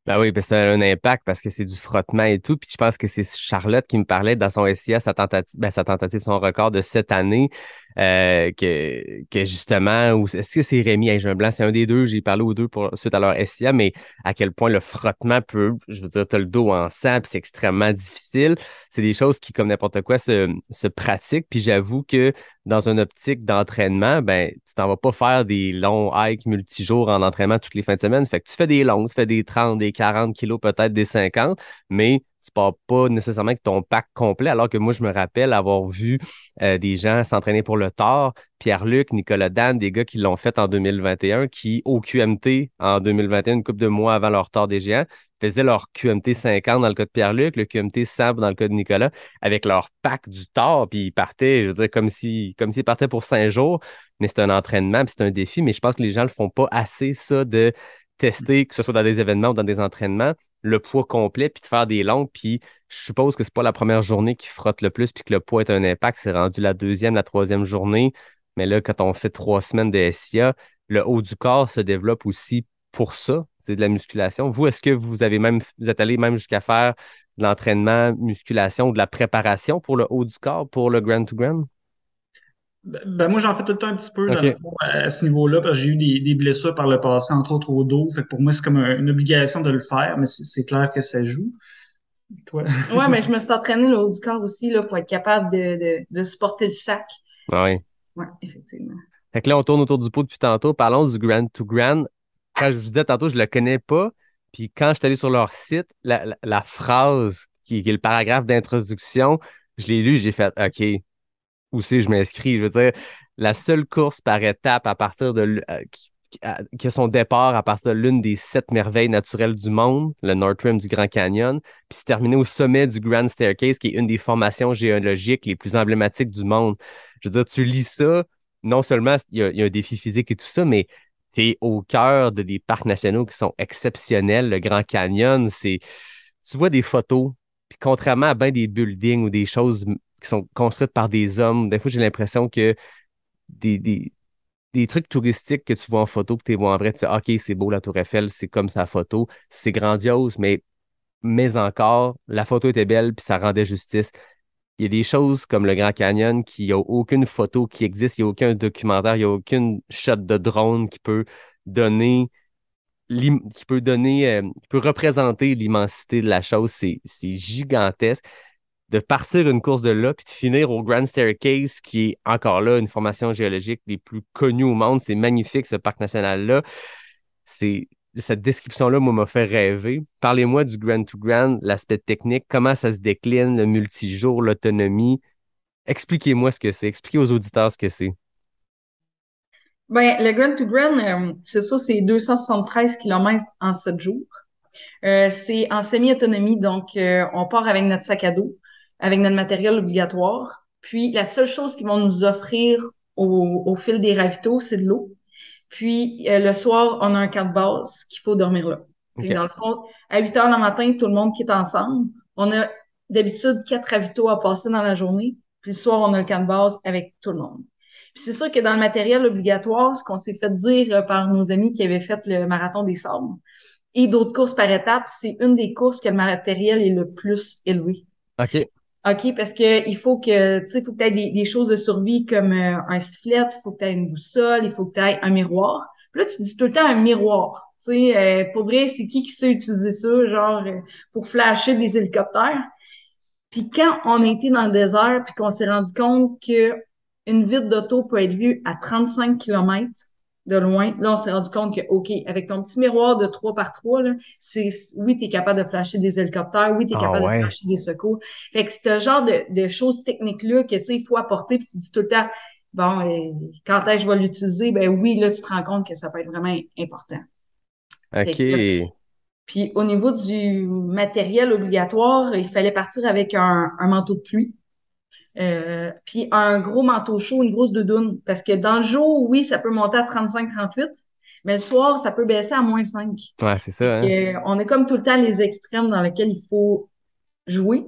Ben oui, parce que ça a un impact parce que c'est du frottement et tout. Puis je pense que c'est Charlotte qui me parlait dans son SIA, sa tentative, son record de cette année, que justement, ou est-ce que c'est Rémi Agen Blanc? C'est un des deux, j'ai parlé aux deux suite à leur SIA, mais à quel point le frottement peut, je veux dire, t'as le dos en sang, puis c'est extrêmement difficile. C'est des choses qui, comme n'importe quoi, se pratiquent. Puis j'avoue que dans une optique d'entraînement, ben, tu t'en vas pas faire des longs hikes multijours en entraînement toutes les fins de semaine. Fait que tu fais des longs, tu fais des 30, des 40 kilos, peut-être des 50, mais tu pars pas nécessairement avec ton pack complet. Alors que moi, je me rappelle avoir vu des gens s'entraîner pour le Thor, Pierre-Luc, Nicolas Dan, des gars qui l'ont fait en 2021, qui, au QMT en 2021, une couple de mois avant leur Thor des Géants, faisaient leur QMT 50 dans le cas de Pierre-Luc, le QMT 100 dans le cas de Nicolas, avec leur pack du Thor, puis ils partaient, je veux dire, comme s'ils partaient pour 5 jours, mais c'est un entraînement, puis c'est un défi, mais je pense que les gens le font pas assez, ça, de tester, que ce soit dans des événements ou dans des entraînements, le poids complet, puis de faire des longues, puis je suppose que c'est pas la première journée qui frotte le plus, puis que le poids est un impact, c'est rendu la deuxième, la troisième journée, mais là, quand on fait 3 semaines de SIA, le haut du corps se développe aussi pour ça, c'est de la musculation. Vous, est-ce que vous êtes allé même jusqu'à faire de l'entraînement, musculation, de la préparation pour le haut du corps, pour le Grand to Grand? Ben, moi, j'en fais tout le temps un petit peu dans le OK. fond, à ce niveau-là, parce que j'ai eu des blessures par le passé, entre autres au dos. Fait que pour moi, c'est comme une obligation de le faire, mais c'est clair que ça joue. Toi? Ouais, mais je me suis entraînée le haut du corps aussi là, pour être capable de supporter le sac. Ah oui. Ouais, effectivement. Fait que là, on tourne autour du pot depuis tantôt. Parlons du Grand to Grand. Quand je vous disais tantôt, je le connais pas. Puis quand je suis allé sur leur site, la phrase qui est le paragraphe d'introduction, je l'ai lu, j'ai fait OK, où c'est je m'inscris? Je veux dire, la seule course par étape à partir qui a son départ à partir de l'une des 7 merveilles naturelles du monde, le North Rim du Grand Canyon, puis c'est terminé au sommet du Grand Staircase, qui est une des formations géologiques les plus emblématiques du monde. Je veux dire, tu lis ça, non seulement il y a un défi physique et tout ça, mais tu es au cœur des parcs nationaux qui sont exceptionnels. Le Grand Canyon, tu vois des photos, puis contrairement à bien des buildings ou des choses qui sont construites par des hommes, des fois, j'ai l'impression que des, des, des trucs touristiques que tu vois en photo, que tu vois en vrai, tu sais, OK, c'est beau la Tour Eiffel, c'est comme sa photo, c'est grandiose, mais encore, la photo était belle, puis ça rendait justice. Il y a des choses comme le Grand Canyon qui a aucune photo qui existe, il n'y a aucun documentaire, il n'y a aucune shot de drone donner, qui peut représenter l'immensité de la chose. C'est gigantesque. De partir une course de là, puis de finir au Grand Staircase, qui est encore là une formation géologique les plus connues au monde. C'est magnifique, ce parc national-là. Cette description-là, moi, m'a fait rêver. Parlez-moi du Grand to Grand, l'aspect technique, comment ça se décline, le multijour, l'autonomie. Expliquez-moi ce que c'est. Expliquez aux auditeurs ce que c'est. Ben, le Grand to Grand, c'est ça, c'est 273 kilomètres en 7 jours. C'est en semi-autonomie, donc on part avec notre sac à dos, avec notre matériel obligatoire. Puis la seule chose qu'ils vont nous offrir au fil des ravitaux, c'est de l'eau. Puis le soir, on a un camp de base qu'il faut dormir là. Fait que OK. dans le fond, à 8 heures le matin, tout le monde quitte ensemble. On a d'habitude 4 ravitaux à passer dans la journée. Puis le soir, on a le camp de base avec tout le monde. Puis c'est sûr que dans le matériel obligatoire, ce qu'on s'est fait dire par nos amis qui avaient fait le marathon des sables, et d'autres courses par étapes, c'est une des courses que le matériel est le plus élevé. OK. OK, parce que il faut que, tu sais, il faut que tu aies des choses de survie comme un sifflet, il faut que tu aies une boussole, il faut que tu aies un miroir. Puis là, tu dis tout le temps un miroir. Tu sais, pour vrai, c'est qui sait utiliser ça, genre, pour flasher des hélicoptères? Puis quand on a été dans le désert, puis qu'on s'est rendu compte que une vitre d'auto peut être vue à 35 kilomètres de loin, là, on s'est rendu compte que, OK, avec ton petit miroir de 3 par 3 là, oui, tu es capable de flasher des hélicoptères, oui, tu es Ah capable de ouais. flasher des secours. Fait que c'est ce genre de choses techniques-là que, tu sais, il faut apporter, puis tu dis tout le temps, bon, quand est-ce que je vais l'utiliser? Ben oui, là, tu te rends compte que ça peut être vraiment important. Fait que, OK. puis au niveau du matériel obligatoire, il fallait partir avec un manteau de pluie. Puis un gros manteau chaud, une grosse doudoune. Parce que dans le jour, oui, ça peut monter à 35-38, mais le soir, ça peut baisser à -5. Ouais, c'est ça, Fait hein? que, on est comme tout le temps les extrêmes dans lesquels il faut jouer.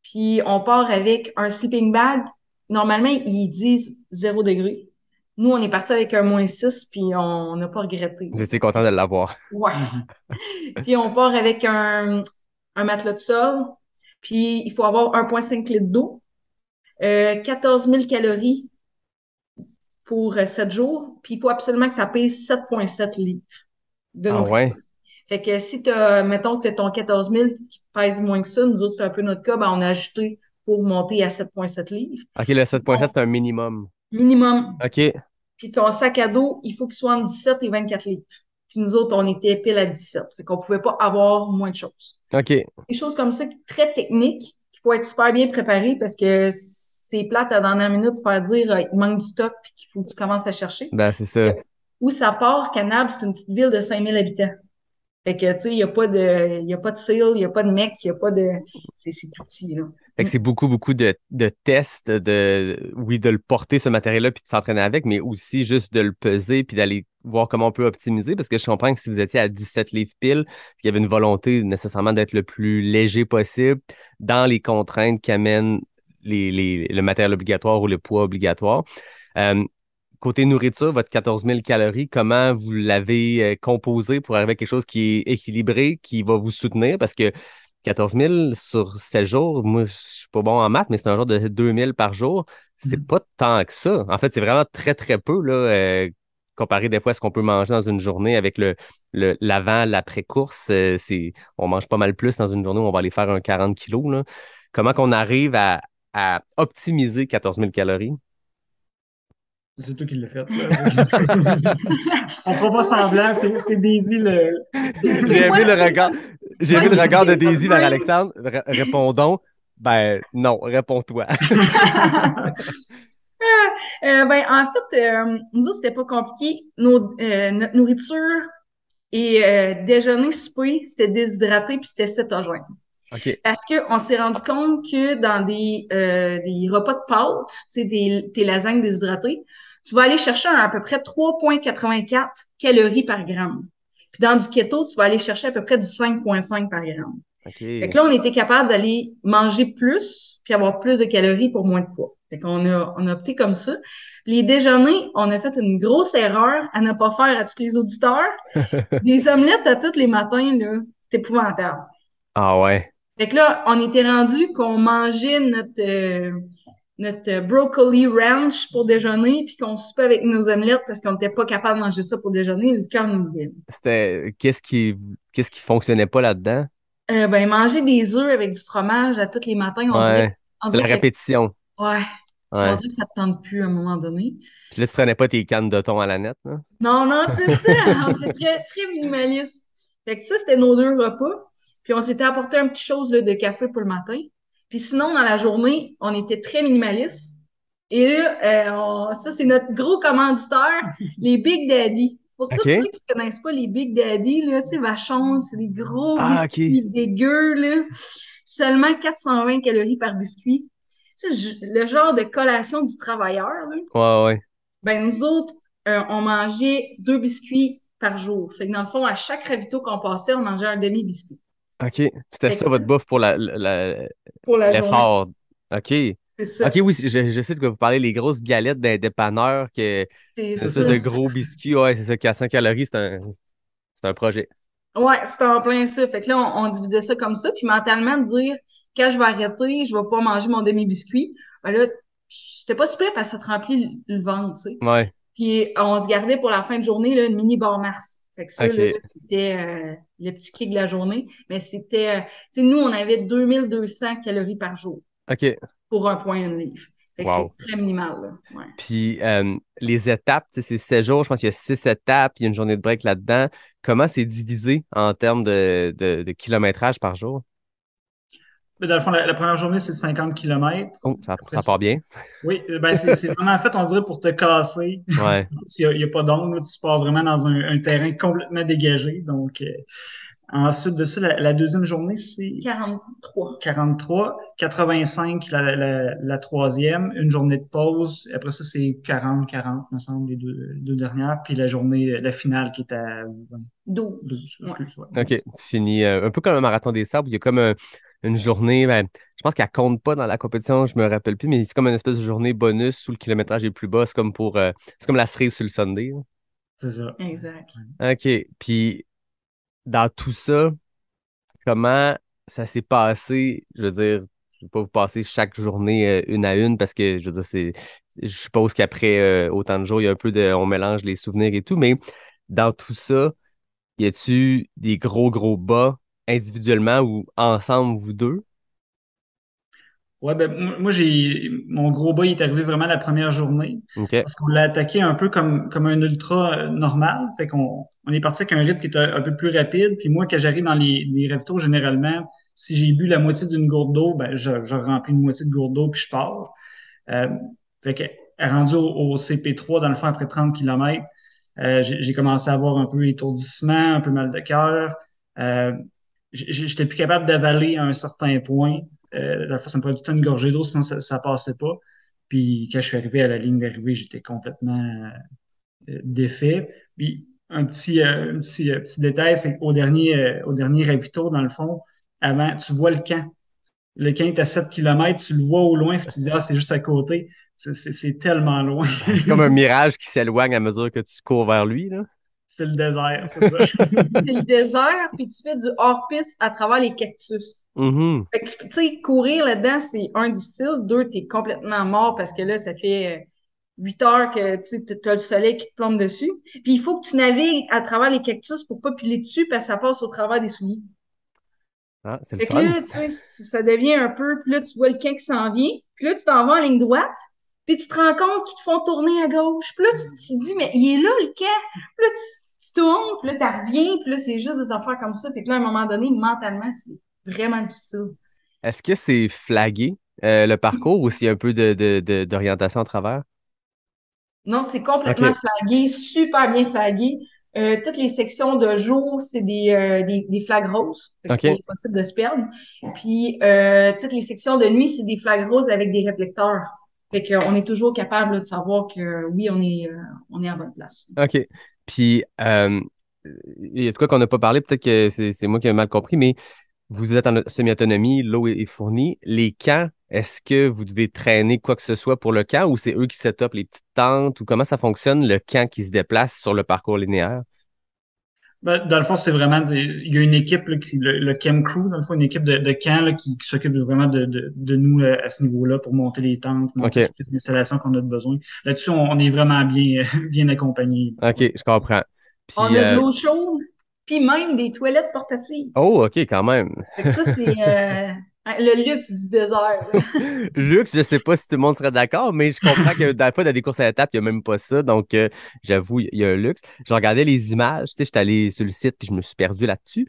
Puis on part avec un sleeping bag. Normalement, ils disent 0 degré. Nous, on est parti avec un -6, puis on n'a pas regretté. Vous étiez content de l'avoir. Ouais. Mhm. Puis on part avec un matelas de sol. Puis il faut avoir 1,5 litres d'eau. 14 000 calories pour 7 jours. Puis il faut absolument que ça pèse 7,7 livres de Ah nourriture. ouais. Fait que si mettons que tu as ton 14 000 qui pèse moins que ça, nous autres, c'est un peu notre cas, ben, on a ajouté pour monter à 7,7 livres. OK, le Bon, 7.7, c'est un minimum. minimum. OK. Puis ton sac à dos, il faut qu'il soit entre 17 et 24 livres. Puis nous autres, on était pile à 17. Fait qu'on pouvait pas avoir moins de choses. OK. Des choses comme ça, très techniques, il faut être super bien préparé parce que c'est plate à la dernière minute de faire dire il manque du stock puis qu'il faut que tu commences à chercher. Ben, c'est Parce ça. que où ça part, Canab, c'est une petite ville de 5 000 habitants. Fait que, tu sais, il y a pas de SEAL, il y a pas de mec, il y a pas de, c'est tout petit, là. Fait que c'est beaucoup, beaucoup de tests, oui, de le porter, ce matériel-là, puis de s'entraîner avec, mais aussi juste de le peser, puis d'aller voir comment on peut optimiser, parce que je comprends que si vous étiez à 17 livres pile, il y avait une volonté nécessairement d'être le plus léger possible dans les contraintes qu'amènent le matériel obligatoire ou le poids obligatoire. Euh, Côté nourriture, votre 14 000 calories, comment vous l'avez composé pour arriver à quelque chose qui est équilibré, qui va vous soutenir? Parce que 14 000 sur 7 jours, moi, je suis pas bon en maths, mais c'est un genre de 2 000 par jour. C'est pas tant que ça. En fait, c'est vraiment très, très peu, là, comparé des fois à ce qu'on peut manger dans une journée avec l'avant, l'après-course. On mange pas mal plus dans une journée où on va aller faire un 40 kilos, là. Comment qu'on arrive à optimiser 14 000 calories? C'est toi qui l'as fait, là. On fera pas semblant, c'est Daisy le. J'ai aimé le regard. J'ai Moi, aimé le j'ai regard de été Daisy vers surprise. Alexandre. Répondons. Ben non, réponds-toi. Ben, en fait, nous autres, c'était pas compliqué. Notre nourriture et déjeuner, souper, c'était déshydraté puis c'était cétogène. OK. Parce qu'on s'est rendu compte que dans des repas de pâtes, tu sais, tes lasagnes déshydratées, tu vas aller chercher à peu près 3,84 calories par gramme. Puis dans du keto, tu vas aller chercher à peu près du 5,5 par gramme. Fait que OK. là, on était capable d'aller manger plus puis avoir plus de calories pour moins de poids. Fait qu'on a opté comme ça. Les déjeuners, on a fait une grosse erreur à ne pas faire à tous les auditeurs. Des omelettes à tous les matins, là, c'est épouvantable. Ah ouais. Fait que là, on était rendu qu'on mangeait notre broccoli ranch pour déjeuner, puis qu'on soupait avec nos omelettes parce qu'on n'était pas capable de manger ça pour déjeuner. Le cœur nous vide. C'était qu'est-ce qui fonctionnait pas là-dedans? Ben, manger des œufs avec du fromage à tous les matins, Ouais. on C'est la dirait que, répétition. ouais, on Ouais. dirait que ça te tente plus à un moment donné. Puis là, tu prenais pas tes cannes de thon à la nette, là? Non, non, c'est ça. On était très, très minimaliste. Fait que ça, c'était nos deux repas. Puis on s'était apporté un petit chose là, de café pour le matin. Puis sinon, dans la journée, on était très minimaliste. Et là, ça, c'est notre gros commanditaire, les Big Daddy. Pour tous ceux OK. qui connaissent pas les Big Daddy, là, tu sais, Vachon, c'est des gros Ah, OK. biscuits dégueux, là. Seulement 420 calories par biscuit. Tu sais, le genre de collation du travailleur, là. Ouais, ouais. Ben, nous autres, on mangeait 2 biscuits par jour. Fait que dans le fond, à chaque ravito qu'on passait, on mangeait un demi-biscuit. OK. C'était Fait ça votre que bouffe pour pour la journée, l'effort. OK. c'est OK, ça. oui, je sais de quoi vous parlez, les grosses galettes d'un dépanneur, C'est c'est une C'est espèce ça. de ça. gros biscuit, ouais, c'est ça, 400 calories, c'est un projet. Ouais, c'était en plein ça. Fait que là, on divisait ça comme ça. Puis mentalement, de dire, quand je vais arrêter, je vais pouvoir manger mon demi-biscuit. Ben là, c'était pas super parce que ça te remplit le ventre, tu sais. Ouais, Puis on se gardait pour la fin de journée, là, une mini bar Mars. Fait que ça, là, OK. c'était le petit kick de la journée. Mais c'était, tu sais, nous, on avait 2200 calories par jour OK. pour un point de livre. Fait que c'est Wow. très minimal, là. Ouais. Puis les étapes, tu sais, c'est 7 jours, je pense qu'il y a 6 étapes, il y a une journée de break là-dedans. Comment c'est divisé en termes de kilométrage par jour? Mais dans le fond, la première journée, c'est 50 kilomètres. Oh, ça, Après, ça part bien. oui, ben c'est vraiment en fait, on dirait pour te casser. Ouais. Il y a pas d'ombre, là, tu pars vraiment dans un terrain complètement dégagé. Donc, ensuite de ça, la deuxième journée, c'est 43. 43, 85 la troisième, une journée de pause. Après ça, c'est 40, me semble, les deux dernières. Puis la journée, la finale qui est à 12. 12, Ouais. excuse, ouais. OK. Tu finis un peu comme un marathon des sables, où il y a comme une journée, ben, je pense qu'elle compte pas dans la compétition, je me rappelle plus, mais c'est comme une espèce de journée bonus où le kilométrage est plus bas. C'est comme la cerise sur le Sunday, là. C'est ça. Exact. OK. Puis dans tout ça, comment ça s'est passé? Je veux dire, je vais pas vous passer chaque journée une à une parce que je veux dire, je suppose qu'après autant de jours, il y a un peu on mélange les souvenirs et tout, mais dans tout ça, y a-tu des gros bas individuellement ou ensemble, vous deux? Ouais, ben, mon gros bas, il est arrivé vraiment la première journée. OK. Parce qu'on l'a attaqué un peu comme un ultra normal. Fait on est parti avec un rythme qui était un peu plus rapide. Puis moi, quand j'arrive dans les ravitaux, généralement, si j'ai bu la moitié d'une gourde d'eau, ben, je remplis une moitié de gourde d'eau puis je pars. Euh, fait que, rendu au CP3, dans le fond, après 30 kilomètres, j'ai commencé à avoir un peu étourdissement, un peu mal de cœur. Euh, J'étais plus capable d'avaler à un certain point. La fois, ça me prenait tout le temps une gorgée d'eau, sinon ça passait pas. Puis quand je suis arrivé à la ligne d'arrivée, j'étais complètement défait. Puis petit détail, c'est qu'au dernier ravito, dans le fond, avant, tu vois le camp. Le camp est à 7 kilomètres, tu le vois au loin, puis tu te dis, ah, c'est juste à côté. C'est tellement loin. C'est comme un mirage qui s'éloigne à mesure que tu cours vers lui, là. C'est le désert, c'est ça. C'est le désert, puis tu fais du hors-piste à travers les cactus. Mhm. Fait que, tu sais, courir là-dedans, c'est un, difficile. Deux, t'es complètement mort parce que là, ça fait 8 heures que tu as le soleil qui te plombe dessus. Puis il faut que tu navigues à travers les cactus pour pas piler dessus parce que ça passe au travers des souliers. Ah, c'est le Fait que fun. là, tu sais, ça devient un peu, puis là, tu vois le camp qui s'en vient. Puis là, tu t'en vas en ligne droite. Puis tu te rends compte qu'ils te font tourner à gauche. Puis là, tu te dis, mais il est là, le camp. Puis là, tu tournes, puis là, tu reviens, puis là, c'est juste des affaires comme ça. Puis là, à un moment donné, mentalement, c'est vraiment difficile. Est-ce que c'est flagué, le parcours, ou s'il y a un peu d'orientation à travers? Non, c'est complètement OK. flagué, super bien flagué. Toutes les sections de jour, c'est des flags roses. Fait que c'est OK. impossible de se perdre. Puis toutes les sections de nuit, c'est des flags roses avec des réflecteurs. Fait qu'on est toujours capable là, de savoir que oui, on est à bonne place. OK. Puis, il y a de quoi qu'on n'a pas parlé, peut-être que c'est moi qui ai mal compris, mais vous êtes en semi-autonomie, l'eau est fournie. Les camps, est-ce que vous devez traîner quoi que ce soit pour le camp ou c'est eux qui set up les petites tentes ou comment ça fonctionne, le camp qui se déplace sur le parcours linéaire? Ben, dans le fond, c'est vraiment il y a une équipe là, le Chem Crew, dans le fond, une équipe de camp là, qui s'occupe vraiment de nous à ce niveau-là pour monter les tentes, monter OK. toutes les installations qu'on a besoin. Là-dessus, on est vraiment bien, bien accompagnés. OK, je comprends. On Puis, a de l'eau chaude, puis même des toilettes portatives. oh, OK, quand même. Fait que ça, c'est le luxe du désert. Luxe, je sais pas si tout le monde serait d'accord, mais je comprends que des fois, dans des courses à étapes, il n'y a même pas ça. Donc, j'avoue, il y a un luxe. Je regardais les images, tu sais, j'étais allé sur le site puis je me suis perdu là-dessus.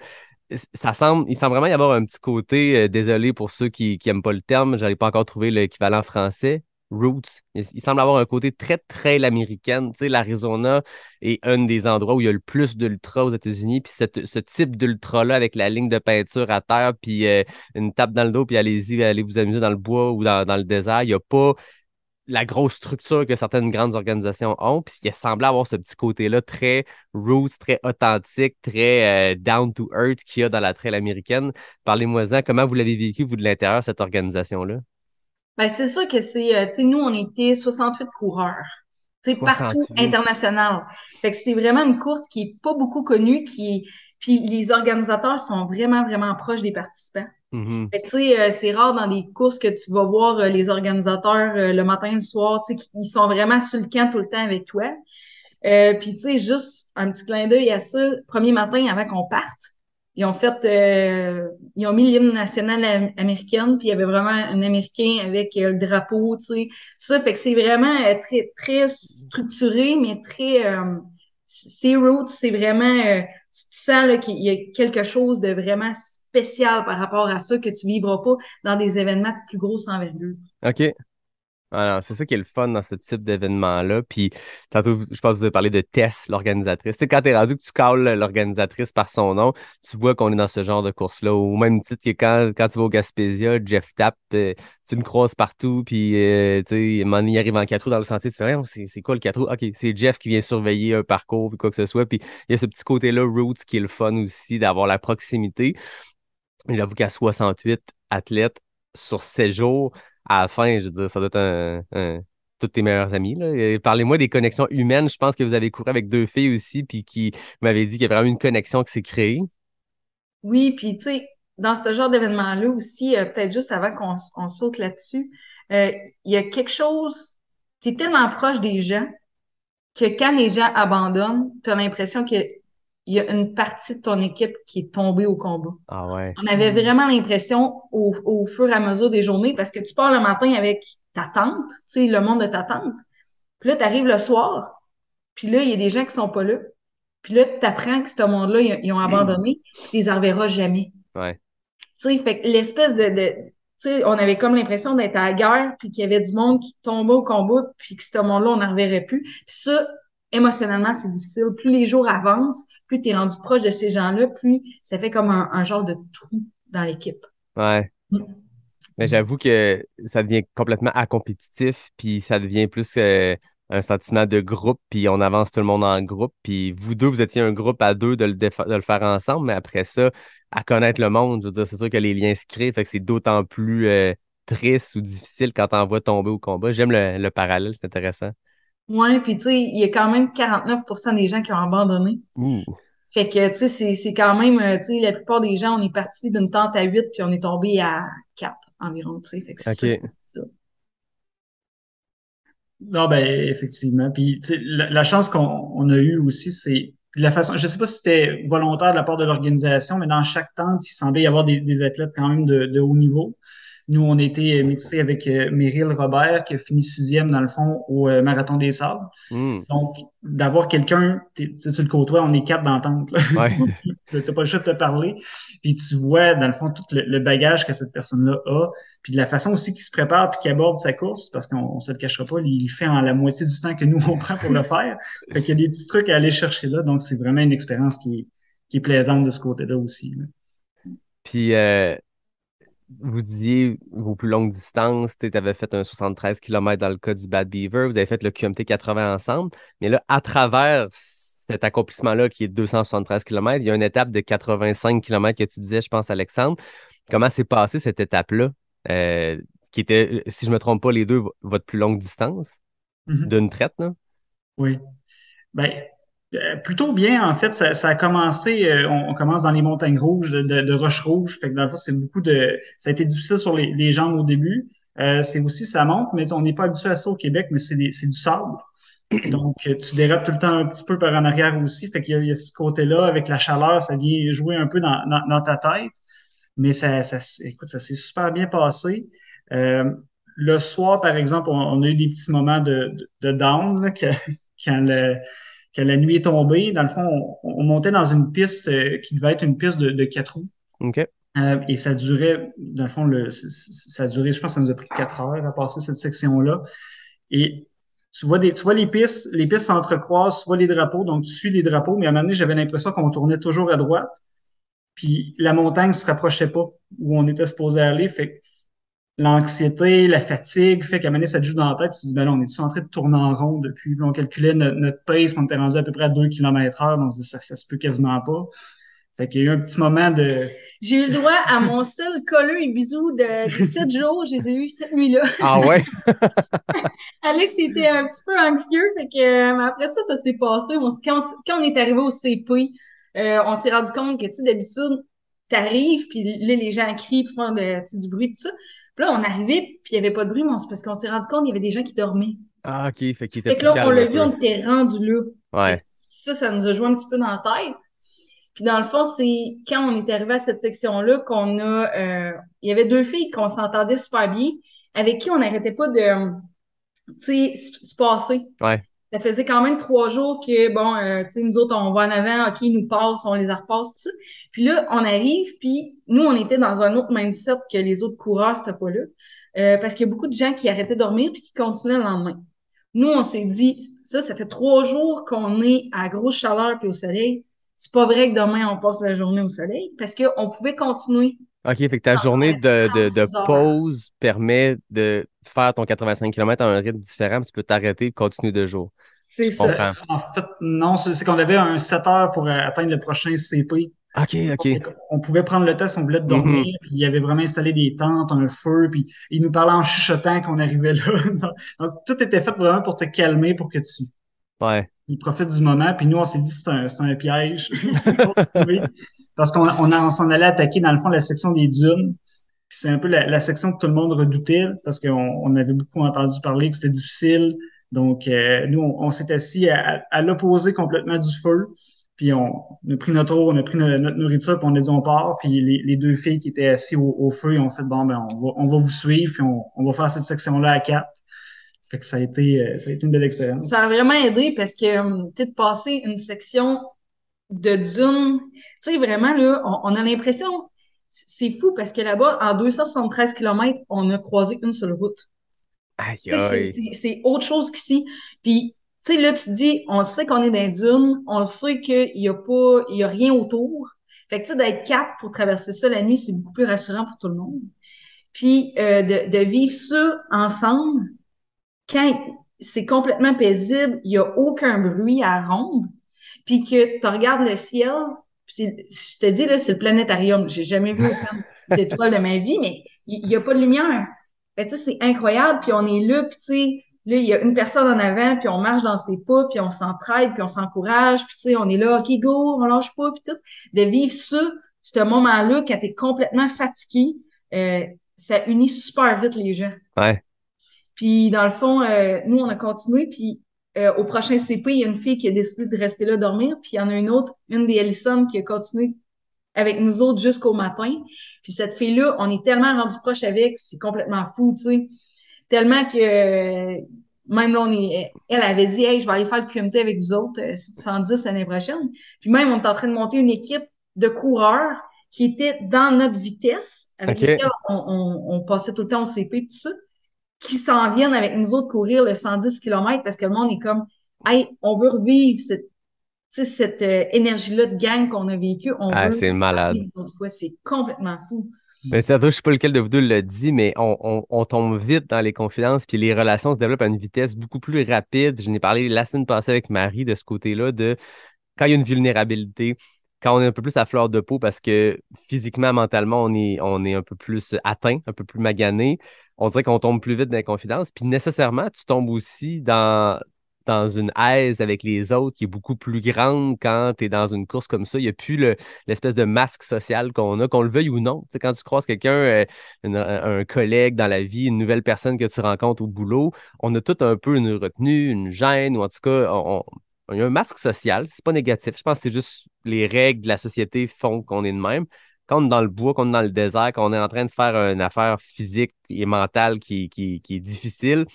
Il semble vraiment y avoir un petit côté, désolé pour ceux qui aiment pas le terme, j'avais pas encore trouvé l'équivalent français. Roots. Il semble avoir un côté très trail américaine. Tu sais, l'Arizona est un des endroits où il y a le plus d'ultra aux États-Unis. Puis ce type d'ultra-là avec la ligne de peinture à terre, puis une tape dans le dos, puis allez-y, allez vous amuser dans le bois ou dans le désert. Il n'y a pas la grosse structure que certaines grandes organisations ont. Puis il semblait avoir ce petit côté-là très roots, très authentique, très down to earth qu'il y a dans la trail américaine. Parlez-moi-en, comment vous l'avez vécu, vous, de l'intérieur, cette organisation-là? Ben, c'est sûr que tu sais, nous, on était 68 coureurs, tu sais, partout 68. international. Fait que c'est vraiment une course qui est pas beaucoup connue, puis les organisateurs sont vraiment, vraiment proches des participants. Mhm. Fait que, tu sais, c'est rare dans des courses que tu vas voir les organisateurs le matin, le soir, tu sais, ils sont vraiment sur le camp tout le temps avec toi. Puis, tu sais, juste un petit clin d'œil à ça, premier matin avant qu'on parte, ils ont mis l'hymne national américaine, puis il y avait vraiment un Américain avec le drapeau, tu sais. Ça fait que c'est vraiment très, très structuré, mais très, c'est roots, c'est vraiment, tu sens là, qu'il y a quelque chose de vraiment spécial par rapport à ça que tu vivras pas dans des événements de plus grosse envergure. OK. Alors, c'est ça qui est le fun dans ce type d'événement-là. Puis, tantôt, je pense que vous avez parlé de Tess, l'organisatrice. Tu sais, quand t'es rendu que tu cales l'organisatrice par son nom, tu vois qu'on est dans ce genre de course-là. Au même titre que quand tu vas au Gaspésia, Jeff Tapp, tu le croises partout, puis, tu sais, il arrive en 4 roues dans le sentier, tu fais, c'est quoi le 4 roues? OK, c'est Jeff qui vient surveiller un parcours, puis quoi que ce soit. Puis, il y a ce petit côté-là, Roots, qui est le fun aussi, d'avoir la proximité. J'avoue qu'à 68 athlètes sur 7 jours, à la fin, je veux dire, ça doit être tous tes meilleurs amis, là. Et parlez-moi des connexions humaines. Je pense que vous avez couru avec deux filles aussi, puis qui m'avaient dit qu'il y a vraiment une connexion qui s'est créée. Oui, puis tu sais, dans ce genre d'événement-là aussi, peut-être juste avant qu'on saute là-dessus, il y a quelque chose, tu es tellement proche des gens que quand les gens abandonnent, tu as l'impression qu'il y a une partie de ton équipe qui est tombée au combat. Ah ouais. On avait vraiment l'impression au fur et à mesure des journées, parce que tu pars le matin avec ta tante, tu sais, le monde de ta tante, puis là, tu arrives le soir, puis là, il y a des gens qui sont pas là. Puis là, tu apprends que ce monde-là, ils ont abandonné, puis tu les reverras jamais. Ouais. Tu sais, fait que l'espèce tu sais, on avait comme l'impression d'être à la guerre, puis qu'il y avait du monde qui tombait au combat, puis que ce monde-là, on n'en reverrait plus. Puis ça, émotionnellement, c'est difficile. Plus les jours avancent, plus tu es rendu proche de ces gens-là, plus ça fait comme un genre de trou dans l'équipe. Ouais. Mm. Mais j'avoue que ça devient complètement incompétitif, puis ça devient plus un sentiment de groupe, puis on avance tout le monde en groupe, puis vous deux, vous étiez un groupe à deux de le faire ensemble, mais après ça, à connaître le monde, je veux dire, c'est sûr que les liens se créent, fait que c'est d'autant plus triste ou difficile quand t'en vois tomber au combat. J'aime le parallèle, c'est intéressant. Ouais, puis tu sais, il y a quand même 49% des gens qui ont abandonné. Ouh. Fait que, tu sais, c'est quand même, tu sais, la plupart des gens, on est parti d'une tente à 8, puis on est tombé à 4 environ, tu sais. Fait que ça, c'est OK. ça. Non, ben, effectivement. Puis, tu sais, la chance qu'on a eue aussi, c'est la façon, je sais pas si c'était volontaire de la part de l'organisation, mais dans chaque tente, il semblait y avoir des athlètes quand même de haut niveau. Nous, on a été mixé avec Meryl Robert, qui a fini 6e, dans le fond, au Marathon des Sables. Hmm. Donc, d'avoir quelqu'un, tu le côtoies, on est quatre dans la tente, là. Ouais. T'as pas le choix de te parler. Puis tu vois, dans le fond, tout le bagage que cette personne-là a, puis de la façon aussi qu'il se prépare puis qu'il aborde sa course, parce qu'on se le cachera pas, il fait en la moitié du temps que nous, on prend pour le faire. Fait qu'il y a des petits trucs à aller chercher là. Donc, c'est vraiment une expérience qui est plaisante de ce côté-là aussi, là. Puis, vous disiez vos plus longues distances, tu avais fait un 73 km dans le cas du Bad Beaver, vous avez fait le QMT 80 ensemble, mais là, à travers cet accomplissement-là qui est 273 km, il y a une étape de 85 km que tu disais, je pense, Alexandre. Comment s'est passée cette étape-là, qui était, si je ne me trompe pas, les deux, votre plus longue distance d'une traite, là? Oui. Ben, plutôt bien, en fait, ça a commencé, on commence dans les montagnes rouges de Roches Rouges, fait que dans le fond, c'est beaucoup ça a été difficile sur les jambes au début. C'est aussi, ça monte, mais on n'est pas habitué à ça au Québec, mais c'est du sable. Donc, tu dérapes tout le temps un petit peu par en arrière aussi, fait qu'il y a ce côté-là, avec la chaleur, ça vient jouer un peu dans ta tête, mais écoute, ça s'est super bien passé. Euh, le soir, par exemple, on a eu des petits moments de down, là, quand que la nuit est tombée. Dans le fond, on montait dans une piste qui devait être une piste de 4 roues. OK. Et ça durait, dans le fond, ça a duré, je pense que ça nous a pris 4 heures à passer cette section-là. Et tu vois les pistes s'entrecroisent, tu vois les drapeaux, donc tu suis les drapeaux, mais à un moment donné, j'avais l'impression qu'on tournait toujours à droite, puis la montagne se rapprochait pas où on était supposé aller. Fait que l'anxiété, la fatigue fait qu'à un moment donné, ça te joue dans la tête. Tu te dis, ben là, on est-tu en train de tourner en rond depuis? Puis on calculait notre pace, on était rendu à peu près à 2 km/h. On se dit, ça se peut quasiment pas. Fait qu'il y a eu un petit moment de... J'ai eu le droit à mon seul colleux et bisou de 7 jours. Je les ai eus cette nuit-là. Ah ouais? Alex était un petit peu anxieux. Fait que, mais après ça, ça s'est passé. Quand on est arrivé au CP, on s'est rendu compte que, tu sais, d'habitude, t'arrives, puis là, les gens crient, puis font du bruit, tout ça. Puis là, on arrivait, puis il n'y avait pas de bruit, mais c'est parce qu'on s'est rendu compte qu'il y avait des gens qui dormaient. Ah, OK, fait qu'il était Fait que plus là, on calme un l'a vu, peu. on était rendu là. Ouais. Ça nous a joué un petit peu dans la tête. Puis dans le fond, c'est quand on est arrivé à cette section-là qu'on a... il y avait deux filles qu'on s'entendait super bien, avec qui on n'arrêtait pas de, tu sais, se passer. Ouais. Ça faisait quand même 3 jours que, bon, tu sais, nous autres, on va en avant, OK, ils nous passent, on les repasse, tout ça. Puis là, on arrive, puis nous, on était dans un autre mindset que les autres coureurs cette fois-là, parce qu'il y a beaucoup de gens qui arrêtaient de dormir puis qui continuaient le lendemain. Nous, on s'est dit, ça fait 3 jours qu'on est à grosse chaleur puis au soleil. C'est pas vrai que demain, on passe la journée au soleil, parce qu'on pouvait continuer OK, fait que ta journée de 36 heures. pause permet de faire ton 85 km à un rythme différent, puis tu peux t'arrêter et continuer de jour. C'est Je ça. comprends. En fait, non, c'est qu'on avait un 7 heures pour atteindre le prochain CP. OK, OK. On pouvait prendre le temps si on voulait dormir. Mhm. Puis il avait vraiment installé des tentes, un feu, puis il nous parlait en chuchotant qu'on arrivait là. Donc, tout était fait vraiment pour te calmer, pour que Ouais. tu profites du moment. Puis nous, on s'est dit, c'est un piège. Oui. Parce on s'en allait attaquer, dans le fond, la section des dunes. Puis c'est un peu la section que tout le monde redoutait, parce on avait beaucoup entendu parler que c'était difficile. Donc, nous, on s'est assis à l'opposé complètement du feu. Puis on a pris notre eau, on a pris notre nourriture, puis on a dit on part. Puis les deux filles qui étaient assises au feu, ils ont fait bon, ben on va vous suivre, puis on va faire cette section-là à quatre. Fait que ça a été une belle expérience. Ça a vraiment aidé parce que, tu sais, de passer une section de dunes, tu sais, vraiment, là, on a l'impression, c'est fou parce que là-bas, en 273 km, on a croisé une seule route. Aïe, Tu sais, aïe. c'est autre chose qu'ici. Puis, tu sais, là, tu te dis, on sait qu'on est dans les dunes, on sait qu'il y a rien autour. Fait que, tu sais, d'être quatre pour traverser ça la nuit, c'est beaucoup plus rassurant pour tout le monde. Puis, de vivre ça ensemble, quand c'est complètement paisible, il y a aucun bruit à rondre, puis que tu regardes le ciel, je te dis, là, c'est le planétarium. J'ai jamais vu autant d'étoiles de ma vie, mais il y a pas de lumière. Fait que, tu sais, c'est incroyable, puis on est là, puis tu sais, là, il y a une personne en avant, puis on marche dans ses pas, puis on s'entraide, puis on s'encourage, puis tu sais, on est là, OK, go, on lâche pas, puis tout. De vivre ça, ce moment-là, quand t'es complètement fatigué, ça unit super vite les gens. Ouais. Puis dans le fond, nous, on a continué, puis au prochain CP, il y a une fille qui a décidé de rester là dormir, puis il y en a une autre, une des Ellison, qui a continué avec nous autres jusqu'au matin. Puis cette fille-là, on est tellement rendu proche avec, c'est complètement fou, tu sais. Tellement que même là, elle avait dit, hey, je vais aller faire le QMT avec vous autres, 110 l'année prochaine. Puis même, on est en train de monter une équipe de coureurs qui étaient dans notre vitesse, avec OK. lesquels on passait tout le temps au CP et tout ça, qui s'en viennent avec nous autres courir le 110 km parce que le monde est comme, hey, on veut revivre cette énergie-là de gang qu'on a vécue, on Ah, veut c'est la malade. vivre une autre fois. C'est complètement fou. Mais ça, je sais pas lequel de vous deux l'a dit, mais on tombe vite dans les confidences, puis les relations se développent à une vitesse beaucoup plus rapide. Je n'ai parlé la semaine passée avec Marie de ce côté-là, de quand il y a une vulnérabilité, quand on est un peu plus à fleur de peau, parce que physiquement, mentalement, on est un peu plus atteint, un peu plus magané, on dirait qu'on tombe plus vite dans les confidences. Puis nécessairement, tu tombes aussi dans une aise avec les autres qui est beaucoup plus grande quand tu es dans une course comme ça. Il n'y a plus l'espèce de masque social qu'on a, qu'on le veuille ou non. Tu sais, quand tu croises quelqu'un, un collègue dans la vie, une nouvelle personne que tu rencontres au boulot, on a tout un peu une retenue, une gêne, ou en tout cas, il y a un masque social. C'est pas négatif. Je pense que c'est juste les règles de la société font qu'on est de même. Quand on est dans le bois, quand on est dans le désert, quand on est en train de faire une affaire physique et mentale qui est difficile,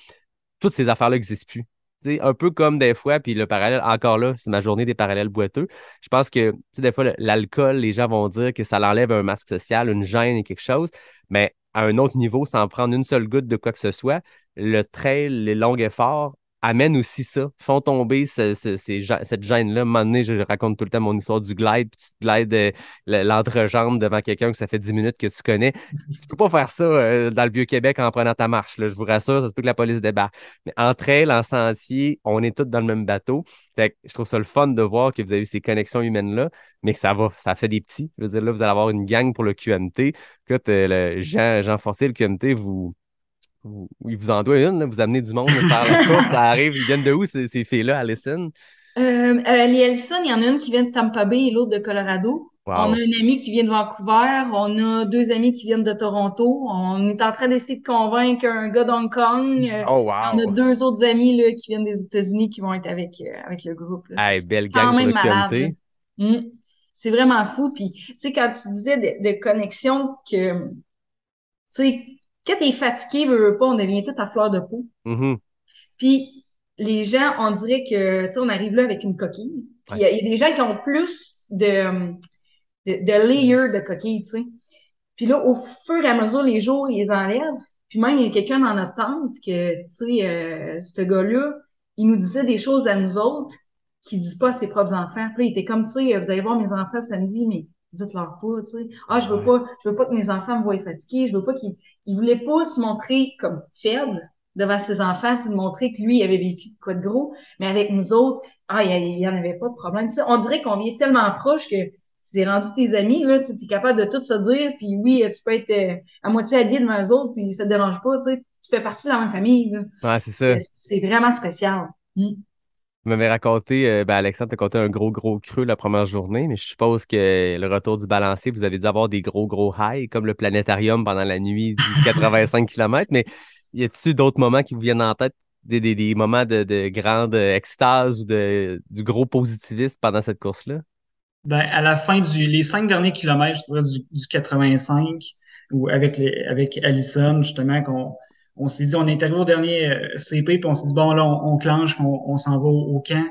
toutes ces affaires-là n'existent plus. Tu sais, un peu comme des fois, puis le parallèle, encore là, c'est ma journée des parallèles boiteux. Je pense que, tu sais, des fois, l'alcool, les gens vont dire que ça l'enlève un masque social, une gêne et quelque chose, mais à un autre niveau, sans prendre une seule goutte de quoi que ce soit, le trail, les longs efforts amènent aussi ça, font tomber cette gêne-là. À un moment donné, je raconte tout le temps mon histoire du glide, puis tu te glides l'entrejambe devant quelqu'un que ça fait 10 minutes que tu connais. Tu peux pas faire ça dans le Vieux-Québec en prenant ta marche, là, je vous rassure, ça se peut que la police débarque. Mais entre elles, en sentier, on est tous dans le même bateau. Fait que je trouve ça le fun de voir que vous avez eu ces connexions humaines-là, mais que ça fait des petits. Je veux dire, là, vous allez avoir une gang pour le QMT. Écoute, Jean Fortier, le QMT, il vous en doit une, là, vous amenez du monde faire la course, ça arrive, ils viennent de où ces filles-là, Alison? Les Ellison, il y en a une qui vient de Tampa Bay et l'autre de Colorado. On a Wow. une amie qui vient de Vancouver. On a deux amis qui viennent de Toronto. On est en train d'essayer de convaincre un gars d'Hong Kong. Oh, On a wow. deux autres amis là, qui viennent des États-Unis qui vont être avec le groupe. Là. Fait Hey, que c'est belle quand gang pour même le malade. Là. QMT. Mm. C'est vraiment fou. Puis, tu sais, quand tu disais de connexion que, tu sais, quand t'es fatigué, veux pas, on devient tout à fleur de peau. Mhm. Puis les gens, on dirait que, tu sais, on arrive là avec une coquille. Puis il Ouais. y, a des gens qui ont plus de layers de coquilles, tu sais. Puis là, au fur et à mesure, les jours, ils les enlèvent. Puis même, il y a quelqu'un dans notre tente que, tu sais, ce gars-là, il nous disait des choses à nous autres qu'il dit pas à ses propres enfants. Puis là, il était comme, tu sais, vous allez voir mes enfants samedi, mais dites-leur pas, tu sais. Ah, Ah ouais. je veux pas que mes enfants me voient fatigués. Je veux pas il voulait pas se montrer comme faible devant ses enfants, tu sais, de montrer que lui, il avait vécu de quoi de gros. Mais avec nous autres, ah, il y en avait pas de problème. Tu sais, on dirait qu'on vient tellement proche que c'est rendu tes amis, là, tu es capable de tout se dire, puis oui, tu peux être à moitié allié devant eux autres, puis ça te dérange pas, tu sais, tu fais partie de la même famille, là. Ouais, c'est ça. C'est vraiment spécial. Mm. Vous m'avez raconté, Alexandre t'a conté un gros creux la première journée, mais je suppose que le retour du balancier, vous avez dû avoir des gros highs, comme le planétarium pendant la nuit du 85 km, mais y a-t-il d'autres moments qui vous viennent en tête, des moments de grande extase ou du gros positivisme pendant cette course-là? Ben, à la fin les 5 derniers kilomètres, je dirais du 85, ou avec Allison, justement, on s'est dit, on est arrivé au dernier CP, puis on s'est dit, bon, là, on clenche, puis on s'en va au camp.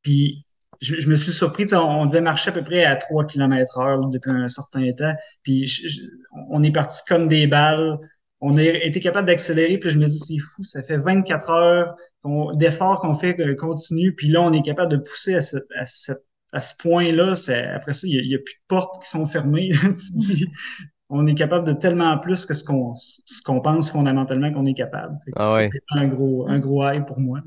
Puis je me suis surpris, tu sais, on devait marcher à peu près à 3 km heure là, depuis un certain temps. Puis on est parti comme des balles. On a été capable d'accélérer, puis je me dis, c'est fou, ça fait 24 heures d'efforts qu'on fait continu, puis là, on est capable de pousser à ce point-là. Après ça, il y a plus de portes qui sont fermées. Tu te dis, on est capable de tellement plus que ce qu'on pense fondamentalement qu'on est capable. Fait que Ah ça, ouais. c'est un gros high pour moi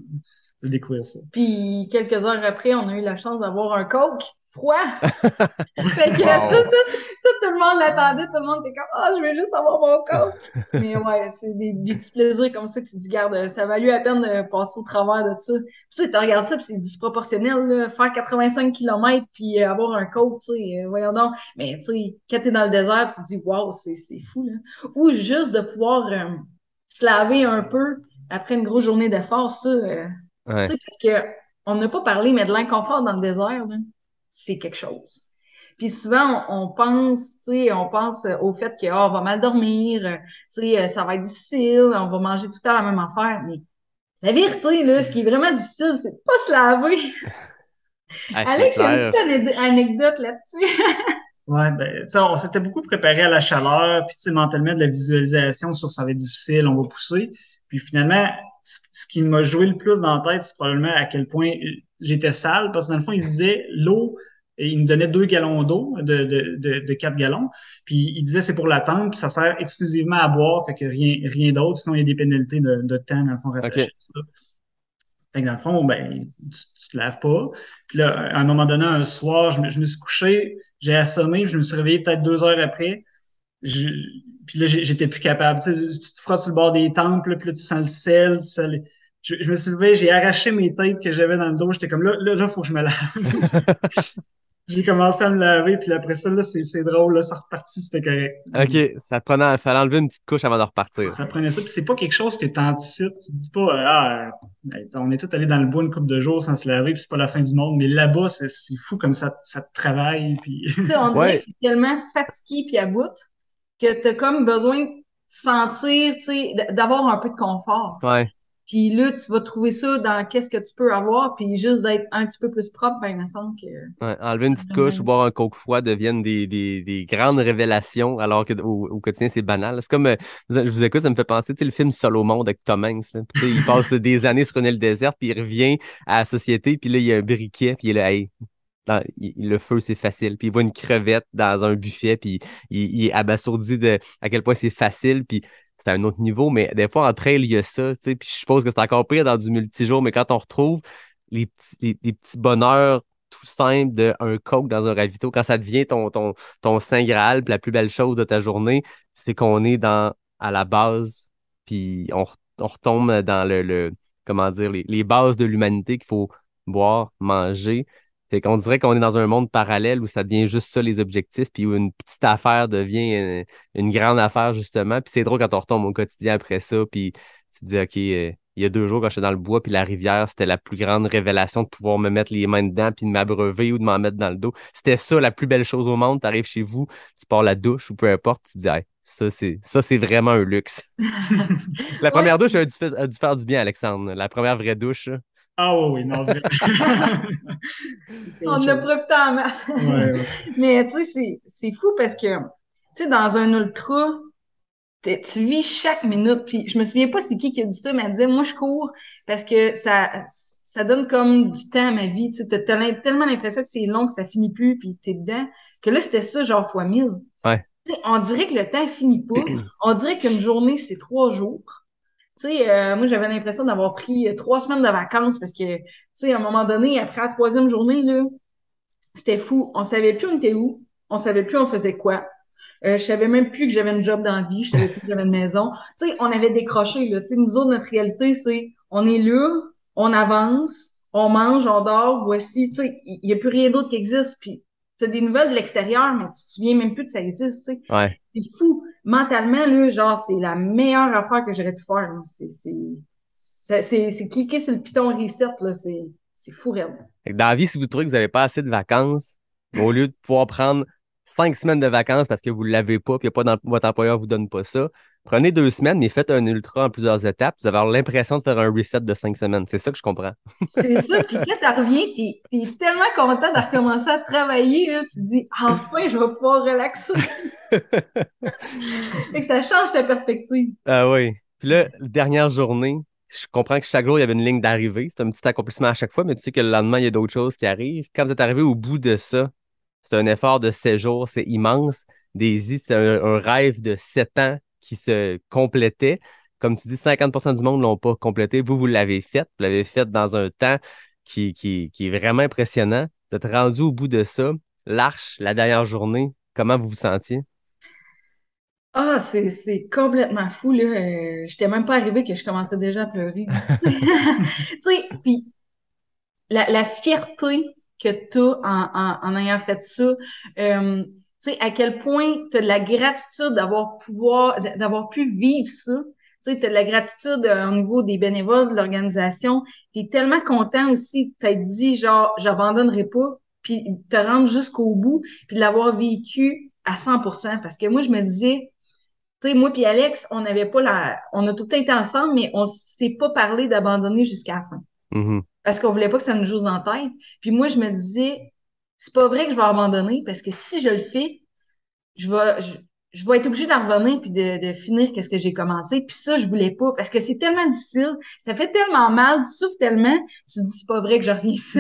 de découvrir ça. Puis quelques heures après, on a eu la chance d'avoir un Coke froid. Fait que Wow. ça, tout le monde l'attendait, tout le monde était comme, ah, je vais juste avoir mon Coke. Mais ouais, c'est des petits plaisirs comme ça que tu te dis, garde, ça a valu la peine de passer au travers de ça. Puis tu sais, tu regardes ça, puis c'est disproportionnel, là, faire 85 km puis avoir un Coke, tu sais, voyons donc. Mais tu sais, quand t'es dans le désert, tu te dis, waouh, c'est fou, là. Ou juste de pouvoir se laver un peu après une grosse journée d'effort, ça, Ouais. tu sais, parce que on n'a pas parlé, mais de l'inconfort dans le désert, là, c'est quelque chose. Puis souvent, on pense, tu sais, on pense au fait que, on va mal dormir, tu sais, ça va être difficile, on va manger tout le temps la même affaire. Mais la vérité, là, ce qui est vraiment difficile, c'est de pas se laver. Ah, c'est Alex, il y a une clair. petite anecdote là-dessus. Ouais, ben, tu sais, on s'était beaucoup préparé à la chaleur, puis tu sais, mentalement, de la visualisation sur ça va être difficile, on va pousser. Puis finalement, ce qui m'a joué le plus dans la tête, c'est probablement à quel point j'étais sale, parce que dans le fond, il se disait, l'eau, et il me donnait 2 gallons d'eau, de 4 gallons, puis il disait, c'est pour l'attendre, puis ça sert exclusivement à boire, fait que rien d'autre, sinon il y a des pénalités de temps, dans le fond, rattachées OK. à ça. Fait que dans le fond, ben, tu te laves pas. Puis là, à un moment donné, un soir, je me suis couché, j'ai assommé, je me suis réveillé peut-être 2 heures après. Je- Puis là, j'étais plus capable. Tu sais, tu te frottes sur le bord des tempes, là, puis là, tu sens le sel, je me suis levé, j'ai arraché mes tapes que j'avais dans le dos. J'étais comme là, faut que je me lave. J'ai commencé à me laver, puis après ça, là, c'est drôle, là, ça reparti, c'était correct. OK, ça te prenait, fallait enlever une petite couche avant de repartir. Ça prenait ça, puis c'est pas quelque chose que tu anticipes. Tu te dis pas, ben, on est tous allés dans le bois une couple de jours sans se laver, puis c'est pas la fin du monde. Mais là-bas, c'est fou comme ça te travaille, puis Tu sais, on dirait Ouais, que t'es tellement fatigué puis à bout que t'as comme besoin de sentir, tu sais, d'avoir un peu de confort. ouais. Puis là, tu vas trouver ça dans qu'est-ce que tu peux avoir, puis juste d'être un petit peu plus propre, ben, il me semble que Ouais, enlever une ça petite donne couche ou bien. boire un coke froid deviennent des grandes révélations, alors que au quotidien, c'est banal. C'est comme, je vous écoute, ça me fait penser, tu sais, le film Seul au monde avec Tom Hanks, là. Puis, tu sais, il passe des années sur une île déserte, puis il revient à la société, puis là, il y a un briquet, puis il est là, hey, le feu, c'est facile. Puis il voit une crevette dans un buffet, puis il est abasourdi de à quel point c'est facile, puis c'est à un autre niveau, mais des fois, en trail, il y a ça, tu sais, puis je suppose que c'est encore pire dans du multijour, mais quand on retrouve les petits bonheurs tout simples d'un coke dans un ravito, quand ça devient ton saint Graal, puis la plus belle chose de ta journée, c'est qu'on est à la base, puis on retombe dans comment dire, les bases de l'humanité qu'il faut boire, manger. Fait qu'on dirait qu'on est dans un monde parallèle où ça devient juste ça les objectifs, puis où une petite affaire devient une grande affaire, justement. Puis c'est drôle quand on retombe au quotidien après ça, puis tu te dis, OK, il y a 2 jours quand j'étais dans le bois, puis la rivière, c'était la plus grande révélation de pouvoir me mettre les mains dedans, puis de m'abreuver ou de m'en mettre dans le dos. C'était ça la plus belle chose au monde. Tu arrives chez vous, tu pars la douche ou peu importe, tu te dis, hey, ça, c'est vraiment un luxe. La Ouais, première douche a dû faire du bien, Alexandre. La première vraie douche. ah oui, oui, non, vrai. C'est on autre en a chose. profité en masse. Ouais, ouais. Mais tu sais, c'est fou parce que, tu sais, dans un ultra, tu vis chaque minute. Puis je me souviens pas c'est qui a dit ça, mais elle disait, moi, je cours parce que ça donne comme du temps à ma vie. Tu sais, tellement l'impression que c'est long, que ça finit plus, puis t'es dedans, que là, c'était ça, genre fois 1000. Ouais. Tu sais, on dirait que le temps finit pas. On dirait qu'une journée, c'est 3 jours. Tu sais, moi, j'avais l'impression d'avoir pris 3 semaines de vacances parce que, tu sais, à un moment donné, après la troisième journée, là, c'était fou. On savait plus on était où. On savait plus on faisait quoi. Je savais même plus que j'avais une job dans la vie. Je savais plus que j'avais une maison. Tu sais, on avait décroché, là. Tu sais, nous autres, notre réalité, c'est on est là, on avance, on mange, on dort, voici. Tu sais, il y a plus rien d'autre qui existe. Puis, t'as des nouvelles de l'extérieur, mais tu te souviens même plus que ça existe, tu sais. Ouais. C'est fou. Mentalement, là, genre, c'est la meilleure affaire que j'aurais pu faire, là. C'est cliquer sur le piton reset, là. C'est fou, raide. Fait que dans la vie, si vous trouvez que vous n'avez pas assez de vacances, au lieu de pouvoir prendre 5 semaines de vacances parce que vous ne l'avez pas, puis votre employeur ne vous donne pas ça, prenez 2 semaines, mais faites un ultra en plusieurs étapes. Vous allez avoir l'impression de faire un reset de 5 semaines. C'est ça que je comprends. C'est ça, puis quand tu reviens, t'es tellement content de recommencer à travailler, là, tu te dis, enfin, je vais pouvoir relaxer. Fait que ça change ta perspective. Ah oui. Puis là, dernière journée, je comprends que chaque jour, il y avait une ligne d'arrivée. C'est un petit accomplissement à chaque fois, mais tu sais que le lendemain, il y a d'autres choses qui arrivent. Quand vous êtes arrivé au bout de ça, c'est un effort de 7 jours, c'est immense. Daisy, c'est un rêve de 7 ans qui se complétait. Comme tu dis, 50% du monde ne l'ont pas complété. Vous l'avez fait. Vous l'avez fait dans un temps qui est vraiment impressionnant. Vous êtes rendu au bout de ça. L'arche, la dernière journée, comment vous vous sentiez? Ah, c'est complètement fou, là. J'étais même pas arrivée que je commençais déjà à pleurer, là. Tu sais, puis la fierté que tu as en ayant fait ça, tu sais, à quel point tu as de la gratitude d'avoir pu vivre ça. Tu sais, tu as de la gratitude au niveau des bénévoles, de l'organisation. Tu es tellement content aussi de t'être dit, genre, j'abandonnerai pas. puis te rendre jusqu'au bout, puis de l'avoir vécu à 100%. Parce que moi, je me disais, tu sais, moi puis Alex, on n'avait pas on a tout le temps été ensemble, mais on s'est pas parlé d'abandonner jusqu'à la fin. Mhm. Parce qu'on voulait pas que ça nous joue dans la tête. Puis moi, je me disais, c'est pas vrai que je vais abandonner, parce que si je le fais, je vais, je, je vais être obligée d'en revenir puis de finir qu'est-ce que j'ai commencé. Puis ça, je voulais pas, parce que c'est tellement difficile, ça fait tellement mal, tu souffres tellement, tu te dis, c'est pas vrai que je reviens ici.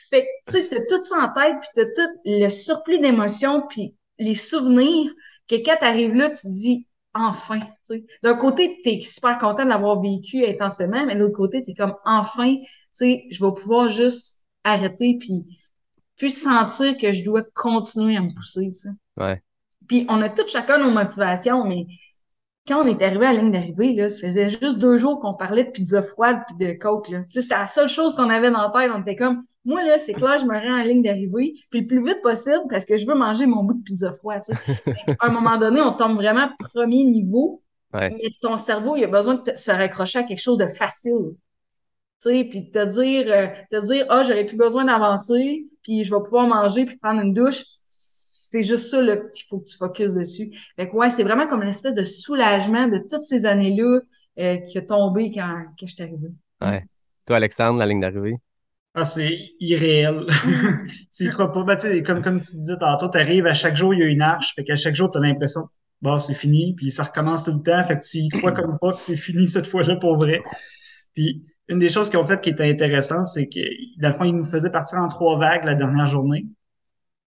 Fait que, tu sais, t'as tout ça en tête, puis t'as tout le surplus d'émotions, puis les souvenirs, que quand t'arrives là, tu te dis, enfin, tu sais. D'un côté, t'es super content de l'avoir vécu intensément, mais de l'autre côté, t'es comme, enfin, tu sais, je vais pouvoir juste arrêter, puis sentir que je dois continuer à me pousser, tu sais. Ouais. Puis on a tous chacun nos motivations, mais quand on est arrivé à la ligne d'arrivée, là, ça faisait juste 2 jours qu'on parlait de pizza froide puis de coke, là. Tu sais, c'était la seule chose qu'on avait dans la tête. On était comme, moi, là, c'est clair, je me rends à la ligne d'arrivée, puis le plus vite possible parce que je veux manger mon bout de pizza froide, tu sais. À un moment donné, on tombe vraiment premier niveau, Ouais. mais ton cerveau, il a besoin de se raccrocher à quelque chose de facile. Tu sais, puis te dire, ah, j'aurais plus besoin d'avancer, puis je vais pouvoir manger puis prendre une douche. C'est juste ça, là, qu'il faut que tu focuses dessus. Fait que ouais, c'est vraiment comme une espèce de soulagement de toutes ces années-là, qui a tombé quand je suis arrivée. Ouais. Toi, Alexandre, la ligne d'arrivée? Ah, c'est irréel. Tu y crois pas. Ben, tu sais, comme tu disais tantôt, t'arrives, à chaque jour, il y a une arche. Fait qu'à chaque jour, t'as l'impression, bon, c'est fini, puis ça recommence tout le temps. Fait que tu y crois comme pas que c'est fini cette fois-là pour vrai. Puis, une des choses qu'ils ont faites qui était intéressante, c'est que, dans le fond, ils nous faisaient partir en 3 vagues la dernière journée.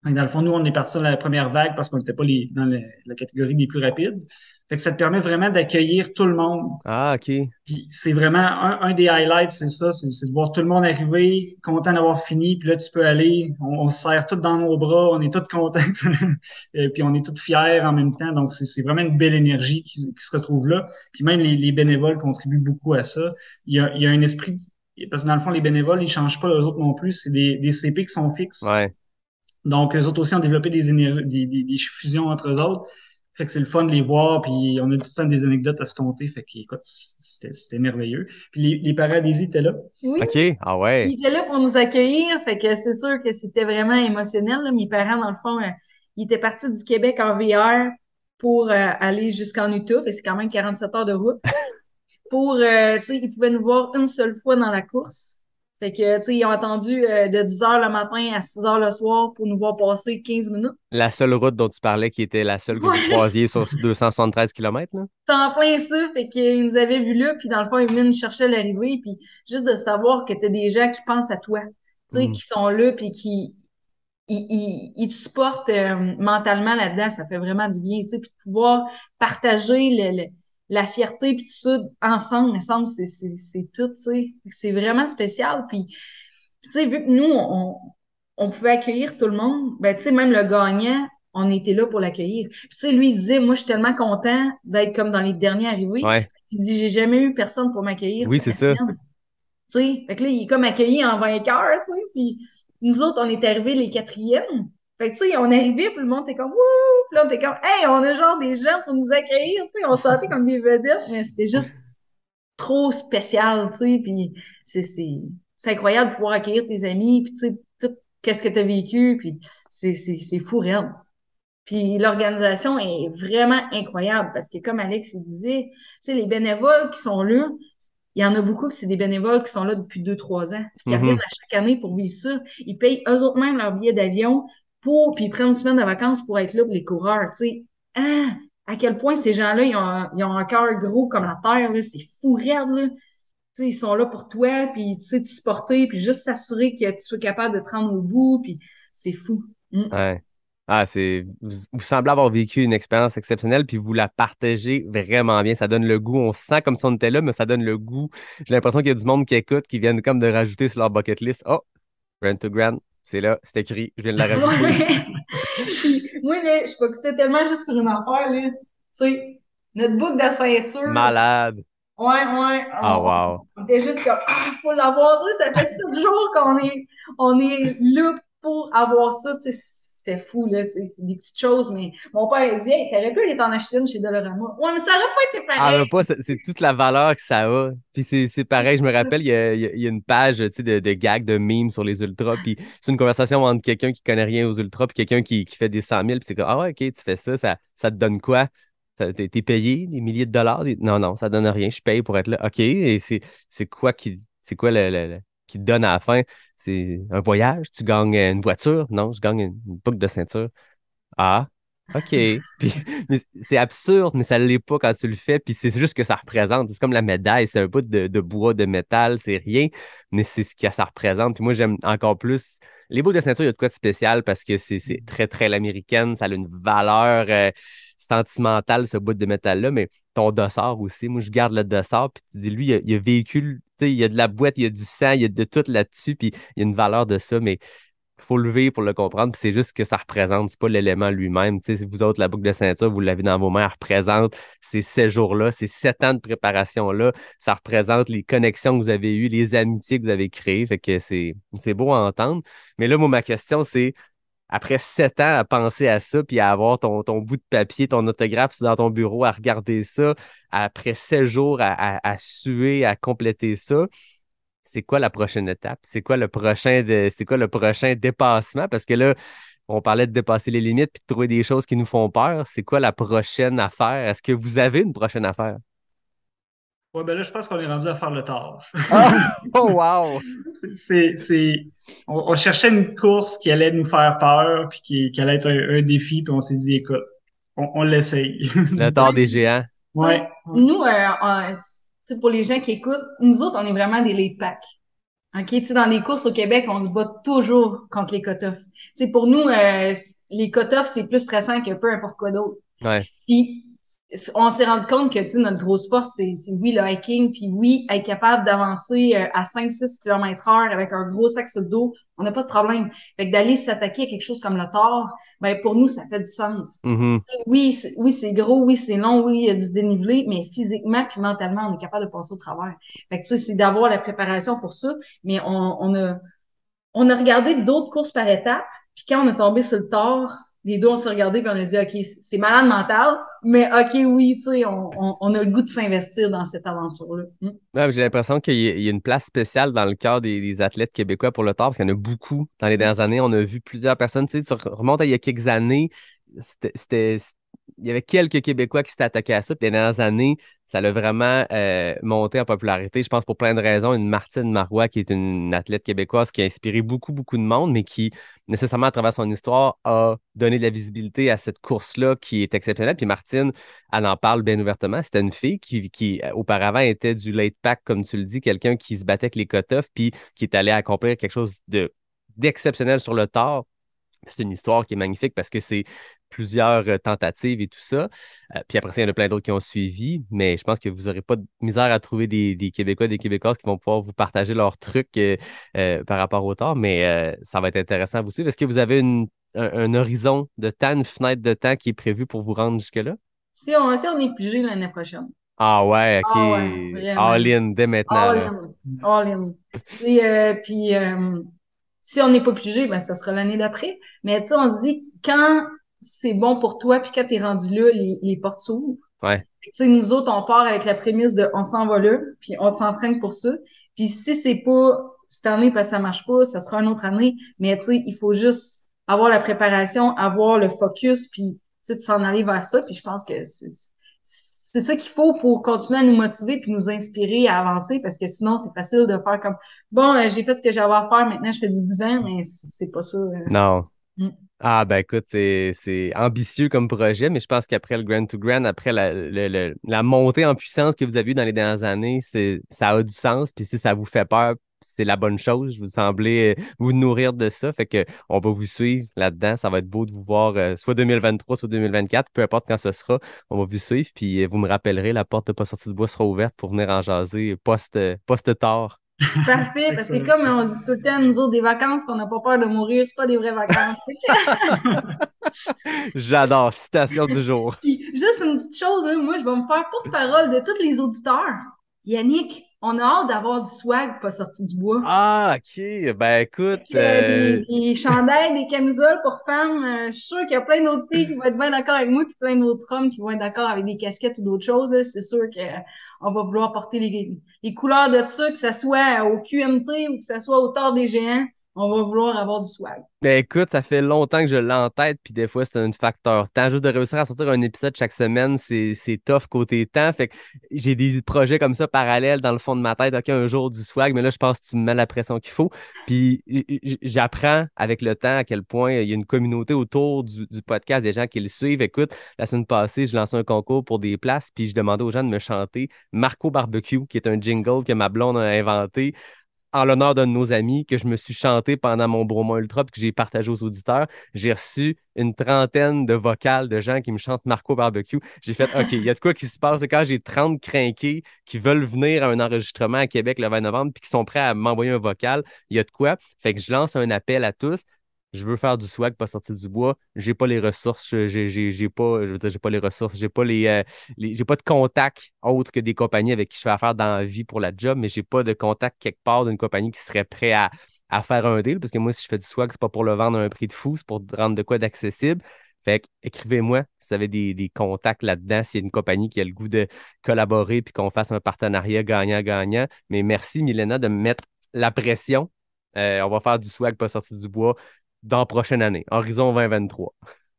Donc, dans le fond, nous, on est parti dans la première vague parce qu'on n'était pas dans la catégorie des plus rapides. Fait que ça te permet vraiment d'accueillir tout le monde. Ah, OK. Puis c'est vraiment un des highlights, c'est ça, c'est de voir tout le monde arriver, content d'avoir fini, puis là, tu peux aller, on se serre tous dans nos bras, on est tous contents, et puis on est tous fiers en même temps. Donc, c'est vraiment une belle énergie qui se retrouve là. Puis même les bénévoles contribuent beaucoup à ça. Il y a un esprit, parce que dans le fond, les bénévoles, ils changent pas eux autres non plus, c'est des CP qui sont fixes. Ouais. Donc, eux autres aussi ont développé des fusions entre eux autres. Fait que c'est le fun de les voir, puis on a tout le temps des anecdotes à se compter. Fait que, écoute, c'était merveilleux. Puis les parents d'Izzy étaient là. Oui, OK. Ah ouais. ils étaient là pour nous accueillir, fait que c'est sûr que c'était vraiment émotionnel, là. Mes parents, dans le fond, ils étaient partis du Québec en VR pour aller jusqu'en Utah, et c'est quand même 47 heures de route. Tu sais, ils pouvaient nous voir une seule fois dans la course. Fait que, tu sais, ils ont attendu de 10 heures le matin à 6 heures le soir pour nous voir passer 15 minutes. La seule route dont tu parlais qui était la seule que vous croisiez sur 273 km, là? C'était en plein ça, fait qu'ils nous avaient vus là, puis dans le fond, ils venaient nous chercher à l'arrivée, puis juste de savoir que t'as des gens qui pensent à toi, tu sais, qui sont là, puis qui ils te supportent mentalement là-dedans, ça fait vraiment du bien, tu sais, puis de pouvoir partager la fierté puis tout ça ensemble, c'est tout, tu sais. C'est vraiment spécial, puis tu sais, vu que nous, on pouvait accueillir tout le monde, ben tu sais, même le gagnant, on était là pour l'accueillir. Puis tu sais, lui, il disait, moi, je suis tellement content d'être comme dans les derniers arrivés. Ouais. Il dit, j'ai jamais eu personne pour m'accueillir. Oui, c'est ça. Tu sais, fait que là, il est comme accueilli en vainqueur, tu sais, puis nous autres, on est arrivés les quatrièmes. Fait que, tu sais, on arrivait, puis le monde était comme, wouh! Puis là, on était comme, hey, on a genre des gens pour nous accueillir, tu sais, on se sentait comme des vedettes, mais c'était juste trop spécial, tu sais, puis c'est incroyable de pouvoir accueillir tes amis, puis tu sais, tout qu'est-ce que tu as vécu, puis c'est fou, raide. Puis l'organisation est vraiment incroyable, parce que comme Alex il disait, tu sais, les bénévoles qui sont là, il y en a beaucoup que c'est des bénévoles qui sont là depuis 2, 3 ans, puis qui reviennent à chaque année pour vivre ça. Ils payent eux autres même leur billet d'avion puis ils prennent une semaine de vacances pour être là pour les coureurs, tu sais. Ah, à quel point ces gens-là, ils ont un cœur gros comme la terre, là, c'est fou raide, là. Tu sais, ils sont là pour toi, puis tu sais, te supporter, puis juste s'assurer que tu sois capable de te rendre au bout, puis c'est fou. Ouais. Ah, vous semblez avoir vécu une expérience exceptionnelle, puis vous la partagez vraiment bien. Ça donne le goût. On se sent comme si on était là, mais ça donne le goût. J'ai l'impression qu'il y a du monde qui écoute, qui viennent comme de rajouter sur leur bucket list. Oh, Grand to Grand, c'est là, c'est écrit, je viens de la rajouter. Ouais. Puis, moi, là, je focusais tellement juste sur une affaire, là. Tu sais, notre boucle de ceinture. Malade. Ouais. Ah, wow. On était juste comme, faut l'avoir. Tu sais, ça fait 7 jours on est là pour avoir ça. Tu sais, c'était fou, là. C'est des petites choses, mais mon père, il dit, hey, t'aurais pu aller t'en acheter une chez Dollarama. Ouais, mais ça aurait pas été Ah, pareil. mais pas, c'est toute la valeur que ça a. Puis c'est pareil, je me rappelle, il y a une page, tu sais, de gags, de memes sur les ultras, puis c'est une conversation entre quelqu'un qui connaît rien aux ultras, puis quelqu'un qui fait des 100 000, puis c'est comme, ah ouais, ok, tu fais ça te donne quoi? T'es payé des milliers de dollars? Non, non, ça donne rien, je paye pour être là. OK, et c'est quoi qui te donne à la fin? C'est un voyage? Tu gagnes une voiture? Non, je gagne une boucle de ceinture. Ah, OK. Puis, mais c'est absurde, mais ça ne l'est pas quand tu le fais. Puis c'est juste ce que ça représente. C'est comme la médaille, c'est un bout de bois, de métal, c'est rien, mais c'est ce que ça représente. Puis moi, j'aime encore plus. Les boucles de ceinture, il y a de quoi de spécial parce que c'est très, très l'américaine. Ça a une valeur sentimentale, ce bout de métal-là, mais ton dossard aussi. Moi, je garde le dossard, puis tu dis, lui, il y a véhicule, tu sais, il y a de la boîte, il y a du sang, il y a de tout là-dessus, puis il y a une valeur de ça, mais faut le vivre pour le comprendre, puis c'est juste ce que ça représente, c'est pas l'élément lui-même. Tu sais, si vous autres, la boucle de ceinture, vous l'avez dans vos mains, elle représente ces 7 jours-là, ces 7 ans de préparation-là, ça représente les connexions que vous avez eues, les amitiés que vous avez créées, fait que c'est beau à entendre. Mais là, moi, ma question, c'est, après 7 ans à penser à ça, puis à avoir ton bout de papier, ton autographe dans ton bureau, à regarder ça, après 7 jours à suer, à compléter ça, c'est quoi la prochaine étape? C'est quoi le prochain dépassement? Parce que là, on parlait de dépasser les limites puis de trouver des choses qui nous font peur. C'est quoi la prochaine affaire? Est-ce que vous avez une prochaine affaire? Ouais, ben là, je pense qu'on est rendu à faire le tard. Ah! Oh, wow! On cherchait une course qui allait nous faire peur, puis qui allait être un défi, puis on s'est dit, écoute, on l'essaye. Le tort des géants. Ouais. Nous, tu sais, pour les gens qui écoutent, nous autres, on est vraiment des laid pack. OK, tu sais, dans les courses au Québec, on se bat toujours contre les cut-offs. Tu sais, pour nous, les cut-offs, c'est plus stressant que peu importe quoi d'autre. Ouais. Puis, on s'est rendu compte que, tu sais, notre grosse force, c'est oui, le hiking, puis oui, être capable d'avancer à 5-6 km/h avec un gros sac sur le dos, on n'a pas de problème. Fait que d'aller s'attaquer à quelque chose comme le Thor, ben, pour nous, ça fait du sens. Mhm. Oui, c'est gros, oui, c'est long, oui, il y a du dénivelé, mais physiquement puis mentalement, on est capable de passer au travers. Fait que, tu sais, c'est d'avoir la préparation pour ça, mais on a regardé d'autres courses par étapes, puis quand on est tombé sur le tort, les deux, on s'est regardé puis on a dit, OK, c'est malade mental, mais OK, oui, tu sais, on a le goût de s'investir dans cette aventure-là. Ouais, j'ai l'impression qu'il y a une place spéciale dans le cœur des athlètes québécois pour le tort, parce qu'il y en a beaucoup dans les dernières années. On a vu plusieurs personnes. Tu sais, tu remontes à il y a quelques années, il y avait quelques Québécois qui s'étaient attaqués à ça. Puis les dernières années, ça l'a vraiment monté en popularité. Je pense pour plein de raisons. Une Martine Marois, qui est une athlète québécoise qui a inspiré beaucoup, beaucoup de monde, mais qui, nécessairement à travers son histoire, a donné de la visibilité à cette course-là qui est exceptionnelle. Puis Martine, elle en parle bien ouvertement. C'était une fille qui auparavant était du late pack, comme tu le dis, quelqu'un qui se battait avec les cut-offs, puis qui est allé accomplir quelque chose d'exceptionnel sur le tard. C'est une histoire qui est magnifique parce que c'est plusieurs tentatives et tout ça. Puis après ça, il y en a plein d'autres qui ont suivi, mais je pense que vous n'aurez pas de misère à trouver des Québécois, des Québécoises qui vont pouvoir vous partager leurs trucs par rapport au tard, mais ça va être intéressant à vous suivre. Est-ce que vous avez un horizon de temps, une fenêtre de temps qui est prévue pour vous rendre jusque-là? Si on est pigé l'année prochaine. Ah ouais, OK. Ah ouais, vraiment. All in dès maintenant, All là. in. All in. Puis, si on n'est pas pigé, ben, ça sera l'année d'après. Mais, tu sais, on se dit, quand c'est bon pour toi, puis quand t'es rendu là, les portes s'ouvrent. Ouais. Tu sais, nous autres, on part avec la prémisse de on s'en va là, puis on s'entraîne pour ça. Puis si c'est pas cette année parce que ça marche pas, ça sera une autre année. Mais tu sais, il faut juste avoir la préparation, avoir le focus, puis tu sais, de s'en aller vers ça. Puis je pense que c'est ça qu'il faut pour continuer à nous motiver puis nous inspirer à avancer, parce que sinon, c'est facile de faire comme bon, j'ai fait ce que j'avais à faire, maintenant je fais du divin, mais c'est pas ça. Non. Mm. Ah, ben écoute, c'est ambitieux comme projet, mais je pense qu'après le Grand to Grand, après la montée en puissance que vous avez eue dans les dernières années, ça a du sens. Puis si ça vous fait peur, c'est la bonne chose. Vous semblez vous nourrir de ça. Fait que on va vous suivre là-dedans. Ça va être beau de vous voir soit 2023, soit 2024, peu importe quand ce sera. On va vous suivre. Puis vous me rappellerez, la porte de Pas sortie du bois sera ouverte pour venir en jaser post-tard. Parfait, parce que comme on dit tout le temps, nous autres, des vacances qu'on n'a pas peur de mourir, c'est pas des vraies vacances. J'adore. Citation du jour. Puis, juste une petite chose, là, moi, je vais me faire porte-parole de tous les auditeurs. Yannick, on a hâte d'avoir du swag pas sorti du bois. Ah, OK. Ben, écoute, Des chandails, des camisoles pour femmes. Je suis sûre qu'il y a plein d'autres filles qui vont être bien d'accord avec moi, puis plein d'autres hommes qui vont être d'accord avec des casquettes ou d'autres choses. Là. C'est sûr qu'on va vouloir porter les couleurs de ça, que ça soit au QMT ou que ça soit au Tort des Géants. On va vouloir avoir du swag. ben écoute, ça fait longtemps que je l'ai en tête, puis des fois, c'est un facteur temps. Juste de réussir à sortir un épisode chaque semaine, c'est tough côté temps. Fait que j'ai des projets comme ça parallèles dans le fond de ma tête. OK, un jour du swag, mais là, je pense que tu me mets la pression qu'il faut. Puis j'apprends avec le temps à quel point il y a une communauté autour du podcast, des gens qui le suivent. Écoute, la semaine passée, je lançais un concours pour des places, puis je demandais aux gens de me chanter Marco Barbecue, qui est un jingle que ma blonde a inventé en l'honneur d'un de nos amis que je me suis chanté pendant mon Broma Ultra puis que j'ai partagé aux auditeurs. J'ai reçu une trentaine de vocales de gens qui me chantent Marco Barbecue. J'ai fait, OK, il y a de quoi qui se passe. Et quand j'ai 30 crinqués qui veulent venir à un enregistrement à Québec le 20 novembre puis qui sont prêts à m'envoyer un vocal, il y a de quoi. Fait que je lance un appel à tous. Je veux faire du swag, pas sortir du bois. J'ai pas les ressources. J'ai pas, je veux dire, j'ai pas les ressources. J'ai pas de contact autre que des compagnies avec qui je fais affaire dans la vie pour la job, mais j'ai pas de contact quelque part d'une compagnie qui serait prêt à faire un deal. Parce que moi, si je fais du swag, c'est pas pour le vendre à un prix de fou, c'est pour rendre de quoi d'accessible. Fait que, écrivez-moi si vous avez des contacts là-dedans, s'il y a une compagnie qui a le goût de collaborer puis qu'on fasse un partenariat gagnant-gagnant. Mais merci, Milena, de me mettre la pression. On va faire du swag pas sorti du bois dans la prochaine année, Horizon 2023.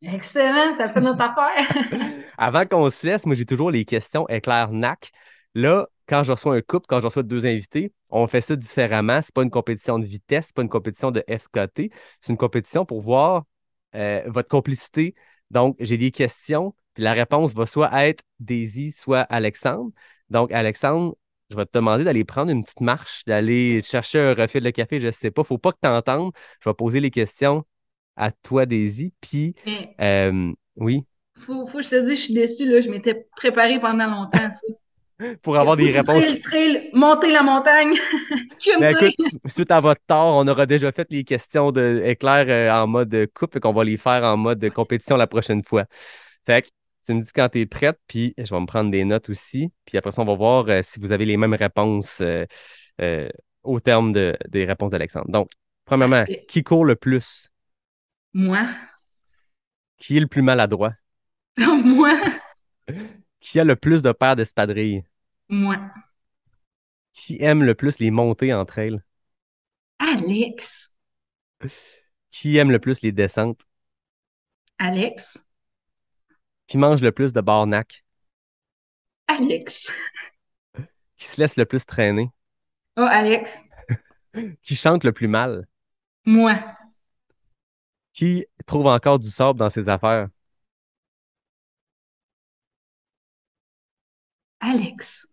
Excellent, ça fait notre affaire. Avant qu'on se laisse, moi, j'ai toujours les questions éclair-nac. Là, quand je reçois un couple, quand je reçois deux invités, on fait ça différemment. C'est pas une compétition de vitesse, c'est pas une compétition de FKT. C'est une compétition pour voir votre complicité. Donc, j'ai des questions, puis la réponse va soit être Daisy, soit Alexandre. Donc, Alexandre, je vais te demander d'aller prendre une petite marche, d'aller chercher un refil de café, je ne sais pas. Faut pas que tu entendes. Je vais poser les questions à toi, Daisy. Puis, Mais oui, faut que je te dise, je suis déçue, là. Je m'étais préparée pendant longtemps, tu sais. pour avoir des réponses. Trail, monter la montagne, Ben QMT. écoute, suite à votre tort, on aura déjà fait les questions de éclair en mode coupe, fait qu'on va les faire en mode compétition la prochaine fois. Fait que tu me dis quand tu es prête, puis je vais me prendre des notes aussi. Puis après ça, on va voir si vous avez les mêmes réponses euh, au terme des réponses d'Alexandre. Donc, premièrement, Parfait. qui court le plus? Moi. Qui est le plus maladroit? Moi. Qui a le plus de paires d'espadrilles? Moi. Qui aime le plus les montées entre elles? Alex. Qui aime le plus les descentes? Alex. Qui mange le plus de barnac? Alex. Qui se laisse le plus traîner? Oh, Alex. Qui chante le plus mal? Moi. Qui trouve encore du sable dans ses affaires? Alex.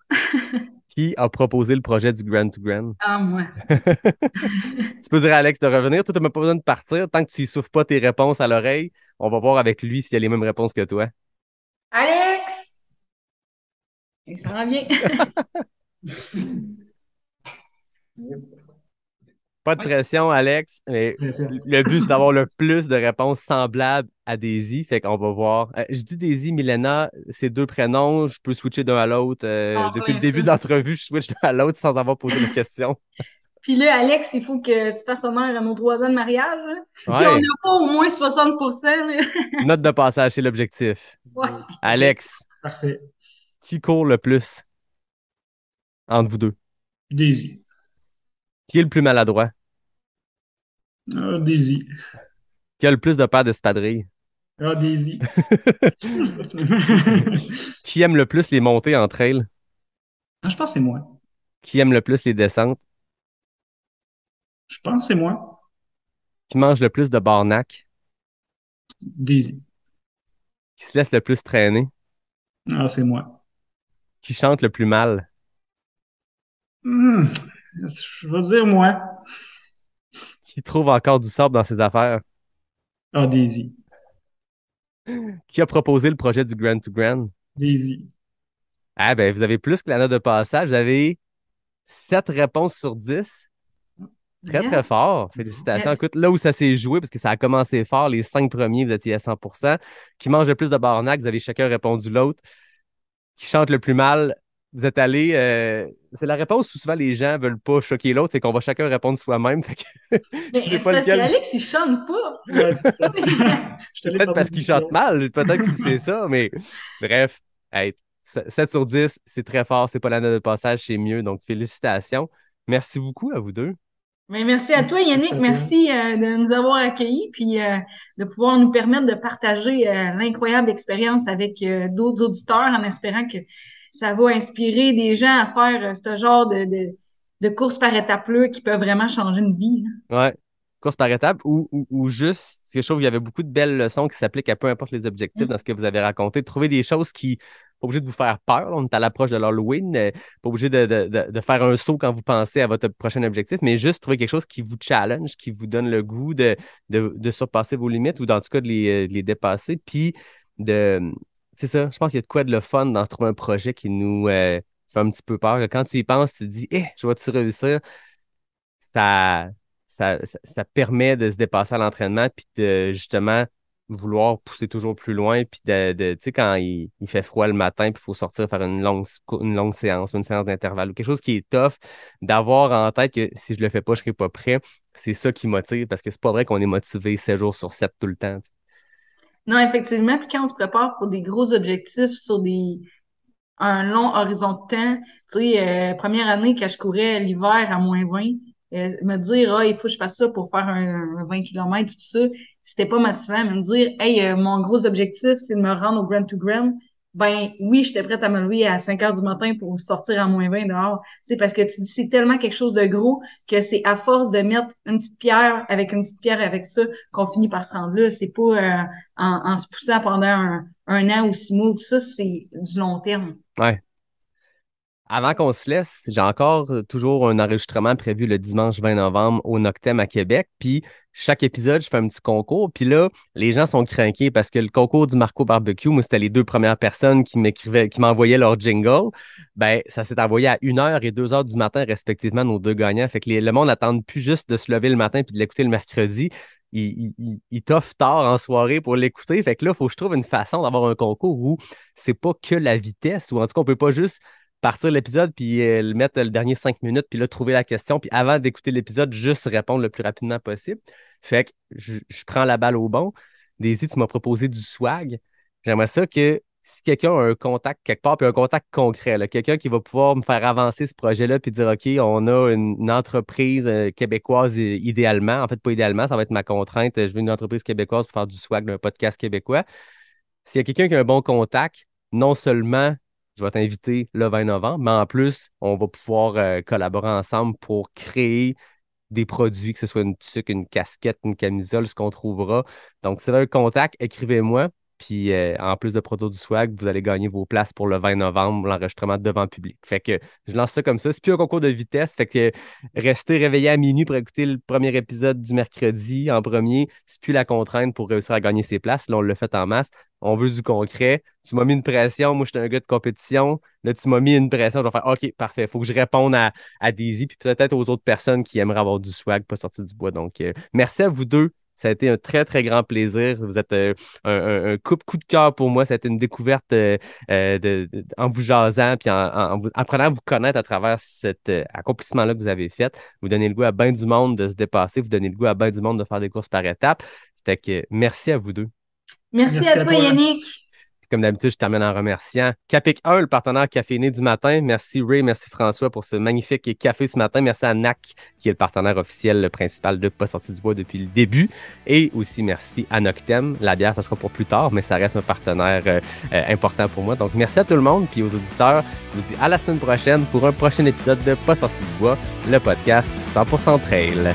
Qui a proposé le projet du Grand to Grand? Ah, moi. Tu peux dire à Alex de revenir. Toi, tu n'as pas besoin de partir. Tant que tu ne souffles pas tes réponses à l'oreille, on va voir avec lui s'il a les mêmes réponses que toi. Alex! Et ça va bien. Pas de pression, Alex, mais le but, c'est d'avoir le plus de réponses semblables à Daisy. Fait qu'on va voir. Je dis Daisy, Milena, c'est deux prénoms. Je peux switcher d'un à l'autre. Depuis le début de l'entrevue, je switch d'un à l'autre sans avoir posé la question. Puis là, Alex, il faut que tu fasses honneur à nos 3 ans de mariage. Là. Ouais. Si on n'a pas au moins 60%, là. Note de passage, c'est l'objectif. Ouais. Alex, Parfait. qui court le plus entre vous deux? Daisy. Qui est le plus maladroit? Ah, Daisy. Qui a le plus de paires d'espadrilles? Ah, Daisy. Qui aime le plus les montées entre elles? Ah, je pense que c'est moi. Qui aime le plus les descentes? Je pense que c'est moi. Qui mange le plus de barnac? Daisy. Qui se laisse le plus traîner? Ah, c'est moi. Qui chante le plus mal? Je vais dire moi. Qui trouve encore du sable dans ses affaires? Ah, Daisy. Qui a proposé le projet du Grand to Grand? Daisy. Ah ben, vous avez plus que la note de passage. Vous avez 7 réponses sur 10. Très, Yes. très fort. Félicitations. Écoute, là où ça s'est joué, parce que ça a commencé fort, les 5 premiers, vous étiez à 100%. Qui mange le plus de barnac? Vous avez chacun répondu l'autre. Qui chante le plus mal? vous êtes allés. C'est la réponse où souvent les gens veulent pas choquer l'autre, c'est qu'on va chacun répondre soi-même. Fait que Mais c'est parce qu'Alex, il chante pas. Ouais, c'est ça. Peut-être parce qu'il chante mal, peut-être que c'est ça, mais bref, hey, 7 sur 10, c'est très fort, c'est pas la note de passage, c'est mieux, donc félicitations. Merci beaucoup à vous deux. Mais merci à toi, Yannick. Merci de nous avoir accueillis puis de pouvoir nous permettre de partager l'incroyable expérience avec d'autres auditeurs en espérant que ça va inspirer des gens à faire ce genre de courses par étapes-là qui peuvent vraiment changer une vie. Ouais. Course par étapes ou juste, je trouve qu'il y avait beaucoup de belles leçons qui s'appliquent à peu importe les objectifs dans ce que vous avez raconté. Trouver des choses qui, pas obligé de vous faire peur. Là, on est à l'approche de l'Halloween, pas obligé de faire un saut quand vous pensez à votre prochain objectif, mais juste trouver quelque chose qui vous challenge, qui vous donne le goût de surpasser vos limites ou dans tout cas de les dépasser. Puis c'est ça, je pense qu'il y a de quoi de le fun dans trouver un projet qui nous fait un petit peu peur. Quand tu y penses, tu te dis, je vais-tu réussir? Ça permet de se dépasser à l'entraînement puis de justement vouloir pousser toujours plus loin. Puis tu sais, quand il fait froid le matin puis il faut sortir faire une longue séance, une séance d'intervalle ou quelque chose qui est tough, d'avoir en tête que si je le fais pas, je serai pas prêt. C'est ça qui motive parce que c'est pas vrai qu'on est motivé 7 jours sur 7 tout le temps. T'sais. Non, effectivement, puis quand on se prépare pour des gros objectifs sur un long horizon de temps, tu sais, première année quand je courais l'hiver à -20, me dire, il faut que je fasse ça pour faire un 20 km, tout ça, c'était pas motivant, mais me dire, mon gros objectif, c'est de me rendre au Grand to Grand. Ben oui, j'étais prête à me lever à 5 heures du matin pour sortir à -20 dehors. Tu sais, parce que tu dis, c'est tellement quelque chose de gros que c'est à force de mettre une petite pierre avec ça qu'on finit par se rendre là. C'est pas en se poussant pendant un an ou 6 mois, tout ça, c'est du long terme. Ouais. Avant qu'on se laisse, j'ai encore toujours un enregistrement prévu le dimanche 20 novembre au Noctem à Québec. Puis chaque épisode, je fais un petit concours. Puis là, les gens sont craqués parce que le concours du Marco Barbecue, moi, c'était les 2 premières personnes qui m'envoyaient leur jingle. Ben, ça s'est envoyé à 1h et 2h du matin, respectivement, nos 2 gagnants. Fait que le monde n'attend plus juste de se lever le matin puis de l'écouter le mercredi. Il t'offre tard en soirée pour l'écouter. Fait que là, il faut que je trouve une façon d'avoir un concours où c'est pas que la vitesse, ou en tout cas, on peut pas juste partir l'épisode puis le mettre le dernier 5 minutes puis là, trouver la question puis avant d'écouter l'épisode, juste répondre le plus rapidement possible. Fait que je prends la balle au bon. Daisy, tu m'as proposé du swag. J'aimerais ça que si quelqu'un a un contact quelque part, puis un contact concret, là, quelqu'un qui va pouvoir me faire avancer ce projet-là puis dire, OK, on a une entreprise québécoise idéalement. En fait, pas idéalement, ça va être ma contrainte. Je veux une entreprise québécoise pour faire du swag d'un podcast québécois. S'il y a quelqu'un qui a un bon contact, non seulement je vais t'inviter le 20 novembre, mais en plus, on va pouvoir collaborer ensemble pour créer des produits, que ce soit une tuque, une casquette, une camisole, ce qu'on trouvera. Donc, si vous avez un contact, écrivez-moi. Puis, en plus de produire du swag, vous allez gagner vos places pour le 20 novembre, l'enregistrement devant le public. Fait que je lance ça comme ça. C'est plus un concours de vitesse. Fait que restez réveillé à minuit pour écouter le premier épisode du mercredi en premier. C'est plus la contrainte pour réussir à gagner ses places. Là, on l'a fait en masse. On veut du concret. Tu m'as mis une pression. Moi, j'étais un gars de compétition. Là, tu m'as mis une pression. Je vais faire OK, parfait. Il faut que je réponde à Daisy puis peut-être aux autres personnes qui aimeraient avoir du swag, pas sortir du bois. Donc, merci à vous deux. Ça a été un très, très grand plaisir. Vous êtes un coup de cœur pour moi. Ça a été une découverte en vous jasant puis en apprenant à vous connaître à travers cet accomplissement-là que vous avez fait. Vous donnez le goût à bien du monde de se dépasser. Vous donnez le goût à bien du monde de faire des courses par étapes. Fait que merci à vous deux. Merci à toi, Yannick. Comme d'habitude, je termine en remerciant Capic 1, le partenaire caféiné du matin. Merci Ray, merci François pour ce magnifique café ce matin. Merci à NAC, qui est le partenaire officiel, le principal de Pas sorti du bois depuis le début. Et aussi merci à Noctem. La bière, ça sera pour plus tard, mais ça reste un partenaire important pour moi. Donc merci à tout le monde, puis aux auditeurs. Je vous dis à la semaine prochaine pour un prochain épisode de Pas sorti du bois, le podcast 100% trail.